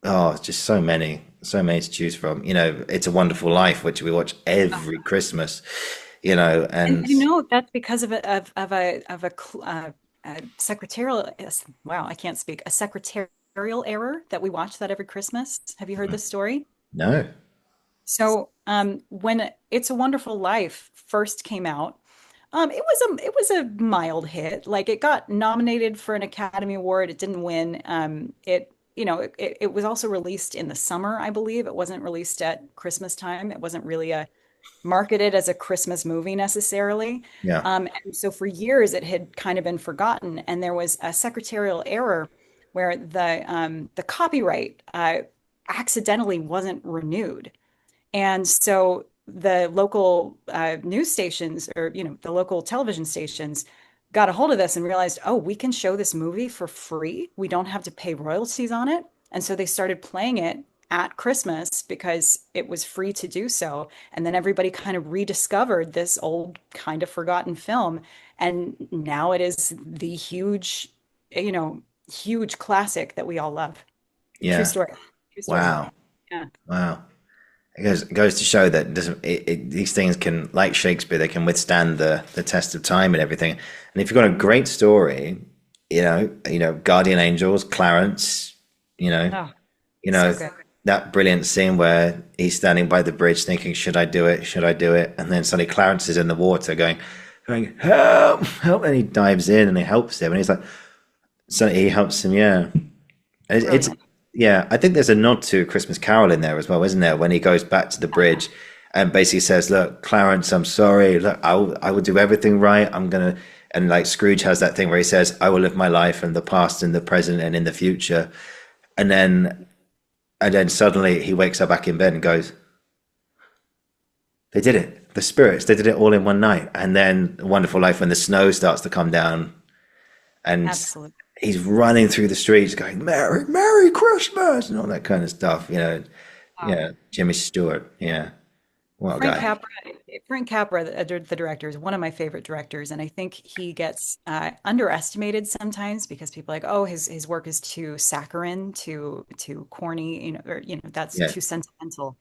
oh, just so many to choose from. It's a Wonderful Life, which we watch every Christmas. And And that's because a secretarial, yes, wow, I can't speak, a secretarial error that we watch that every Christmas. Have you heard this story? no, So, when It's a Wonderful Life first came out, It was a mild hit. Like it got nominated for an Academy Award. It didn't win. It was also released in the summer, I believe. It wasn't released at Christmas time. It wasn't really a marketed as a Christmas movie necessarily. Yeah. And so for years it had kind of been forgotten. And there was a secretarial error where the copyright accidentally wasn't renewed. And so the local news stations or, the local television stations got a hold of this and realized, oh, we can show this movie for free. We don't have to pay royalties on it. And so they started playing it at Christmas because it was free to do so. And then everybody kind of rediscovered this old, kind of forgotten film. And now it is the huge classic that we all love. True Yeah. story. True story. Wow. Yeah. Wow. It goes to show that these things can, like Shakespeare, they can withstand the test of time and everything. And if you've got a great story, Guardian Angels, Clarence, you know, Oh, you so know good. that brilliant scene where he's standing by the bridge thinking, should I do it? Should I do it? And then suddenly Clarence is in the water going, help, help, and he dives in and he helps him, and he's like, so he helps him, yeah. It's Brilliant. yeah, I think there's a nod to Christmas Carol in there as well, isn't there? When he goes back to the bridge and basically says, "Look, Clarence, I'm sorry. Look, I will do everything right. I'm gonna." And like Scrooge has that thing where he says, "I will live my life in the past, in the present, and in the future." And then suddenly he wakes up back in bed and goes, "They did it. The spirits. They did it all in one night." And then Wonderful Life when the snow starts to come down and Absolutely. he's running through the streets going Merry Christmas and all that kind of stuff, Wow. yeah, Jimmy Stewart, yeah, what a Frank guy. Capra, Frank Capra, the director, is one of my favorite directors, and I think he gets underestimated sometimes because people are like, oh, his work is too saccharine, too corny, or that's Yeah, too sentimental.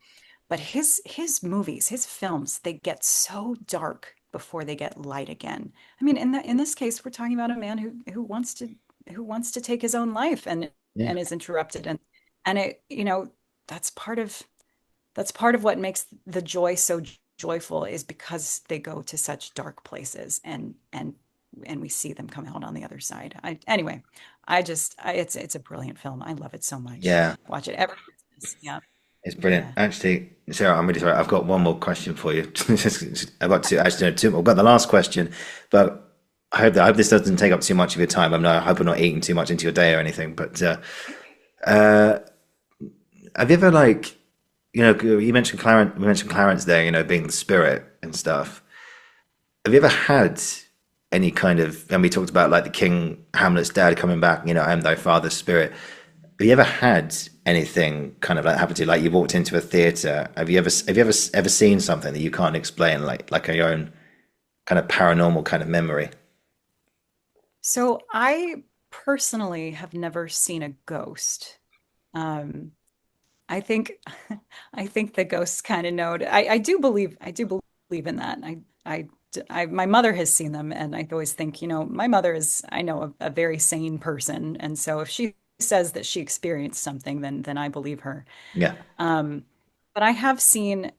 But his movies, his films, they get so dark before they get light again. I mean, in this case, we're talking about a man who wants to take his own life yeah, and is interrupted, and that's part of that's part of what makes the joy so joyful is because they go to such dark places and we see them come out on the other side. Anyway, it's a brilliant film. I love it so much. yeah, Watch it every Christmas. Yeah. it's brilliant. Yeah. Actually, Sarah, I'm really sorry. I've got one more question for you. I've got two, actually, no, two. I've got the last question, but I hope this doesn't take up too much of your time. I hope I'm not eating too much into your day or anything. But have you ever you mentioned Clarence, we mentioned Clarence there, being the spirit and stuff. Have you ever had any kind of, and we talked about like the King Hamlet's dad coming back, I am thy father's spirit. Have you ever had anything kind of like happen to you? Like you walked into a theater. Have you ever seen something that you can't explain, like your own kind of paranormal kind of memory? So I personally have never seen a ghost. Um, I think I think the ghosts kind of know. I do believe in that. My mother has seen them, and I always think, my mother is, I know, a very sane person, and so if she says that she experienced something, then I believe her. Yeah, Um, but I have seen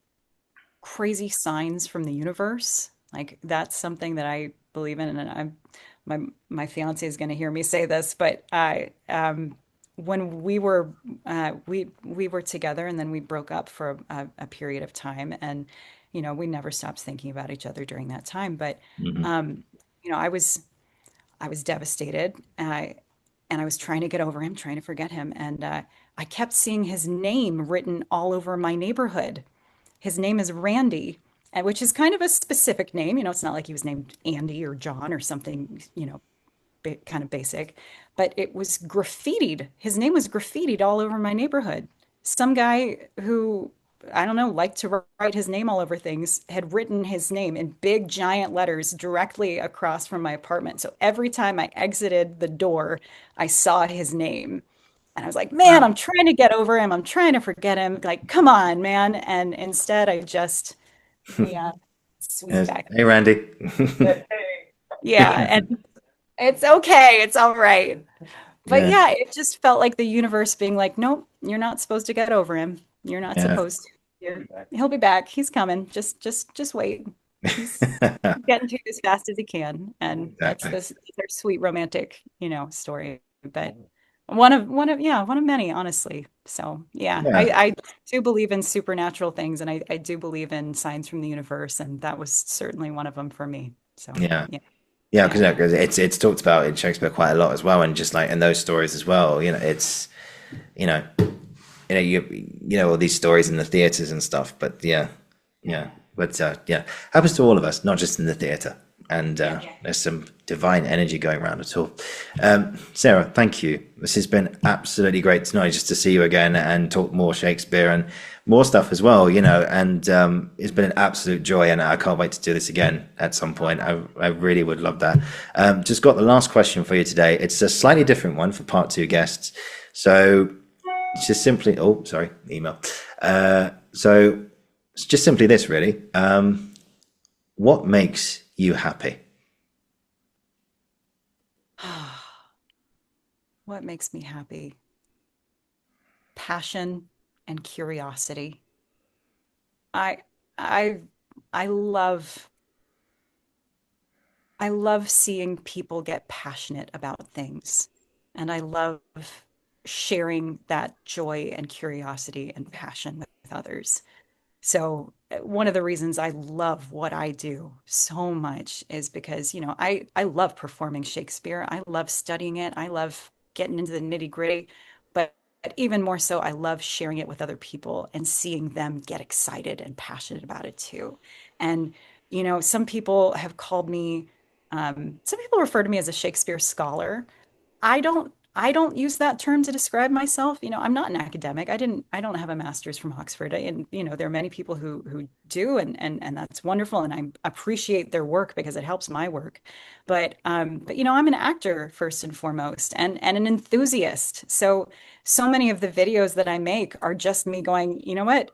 crazy signs from the universe. Like that's something that I believe in, and my fiance is going to hear me say this, but I when we were together and then we broke up for a period of time, and we never stopped thinking about each other during that time. But hmm, um, I was devastated, and I was trying to get over him, trying to forget him, and I kept seeing his name written all over my neighborhood. His name is Randy, which is kind of a specific name. It's not like he was named Andy or John or something, kind of basic, but it was graffitied. His name was graffitied all over my neighborhood. Some guy who, I don't know, liked to write his name all over things had written his name in big giant letters directly across from my apartment. So every time I exited the door, I saw his name. And I was like, man, wow. I'm trying to get over him. I'm trying to forget him. Like, come on, man. And instead, yeah, swing Yes. back. Hey, Randy. Yeah. And it's okay. It's all right. But Yeah, yeah, it just felt like the universe being like, nope, you're not supposed to get over him. You're not yeah. supposed to. He'll be back. He's coming. Just wait. He's getting to it as fast as he can, and that's Exactly. this their sweet romantic, story. But one of many, honestly. So yeah, I, Yeah. I do believe in supernatural things, and I do believe in signs from the universe, and that was certainly one of them for me. So Yeah. yeah, Yeah, yeah, because it's talked about in Shakespeare quite a lot as well, and just like in those stories as well. It's you know all these stories in the theaters and stuff. But yeah, yeah, but yeah, happens to all of us, not just in the theater. And yeah. there's some divine energy going around at all. Sarah, thank you. This has been absolutely great tonight, just to see you again and talk more Shakespeare and more stuff as well. And it's been an absolute joy, and I can't wait to do this again at some point. I really would love that. Just got the last question for you today. It's a slightly different one for part two guests. So it's just simply, oh, sorry, email. So it's just simply this, really. What makes you happy? What makes me happy? Passion and curiosity. I I I love I love seeing people get passionate about things. And I love sharing that joy and curiosity and passion with others. So one of the reasons I love what I do so much is because, I love performing Shakespeare. I love studying it. I love getting into the nitty-gritty, but even more so, I love sharing it with other people and seeing them get excited and passionate about it too. And, some people have called me, some people refer to me as a Shakespeare scholar. I don't use that term to describe myself. I'm not an academic. I don't have a master's from Oxford. And there are many people who do, and that's wonderful. And I appreciate their work because it helps my work. But I'm an actor first and foremost, and an enthusiast. So many of the videos that I make are just me going, you know what?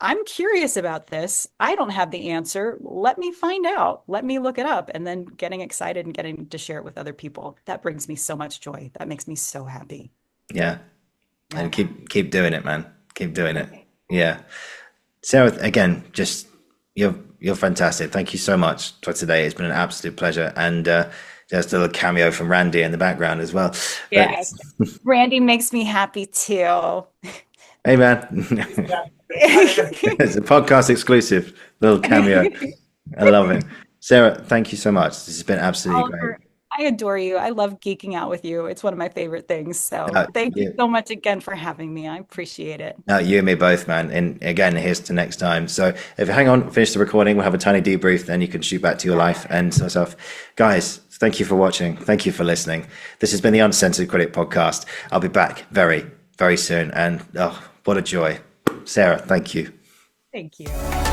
I'm curious about this. I don't have the answer. Let me find out. Let me look it up. And then getting excited and getting to share it with other people. That brings me so much joy. That makes me so happy. Yeah, Yeah. and keep doing it, man. Keep doing it. Yeah, Sarah, again, just you're fantastic. Thank you so much for today. It's been an absolute pleasure, and just a little cameo from Randy in the background as well. But Yes. Randy makes me happy too. hey, man, it's a podcast exclusive little cameo. I love it. Sarah, thank you so much. This has been absolutely great. Oliver, I adore you. I love geeking out with you. It's one of my favorite things. So Uh, thank you you, so much again for having me. I appreciate it. you and me both, man. And again, here's to next time. So if you hang on, finish the recording, we'll have a tiny debrief, then you can shoot back to your life and so stuff. Guys, thank you for watching. Thank you for listening. This has been the Uncensored Critic podcast. I'll be back very, very soon. And oh, what a joy. Sarah, thank you. Thank you.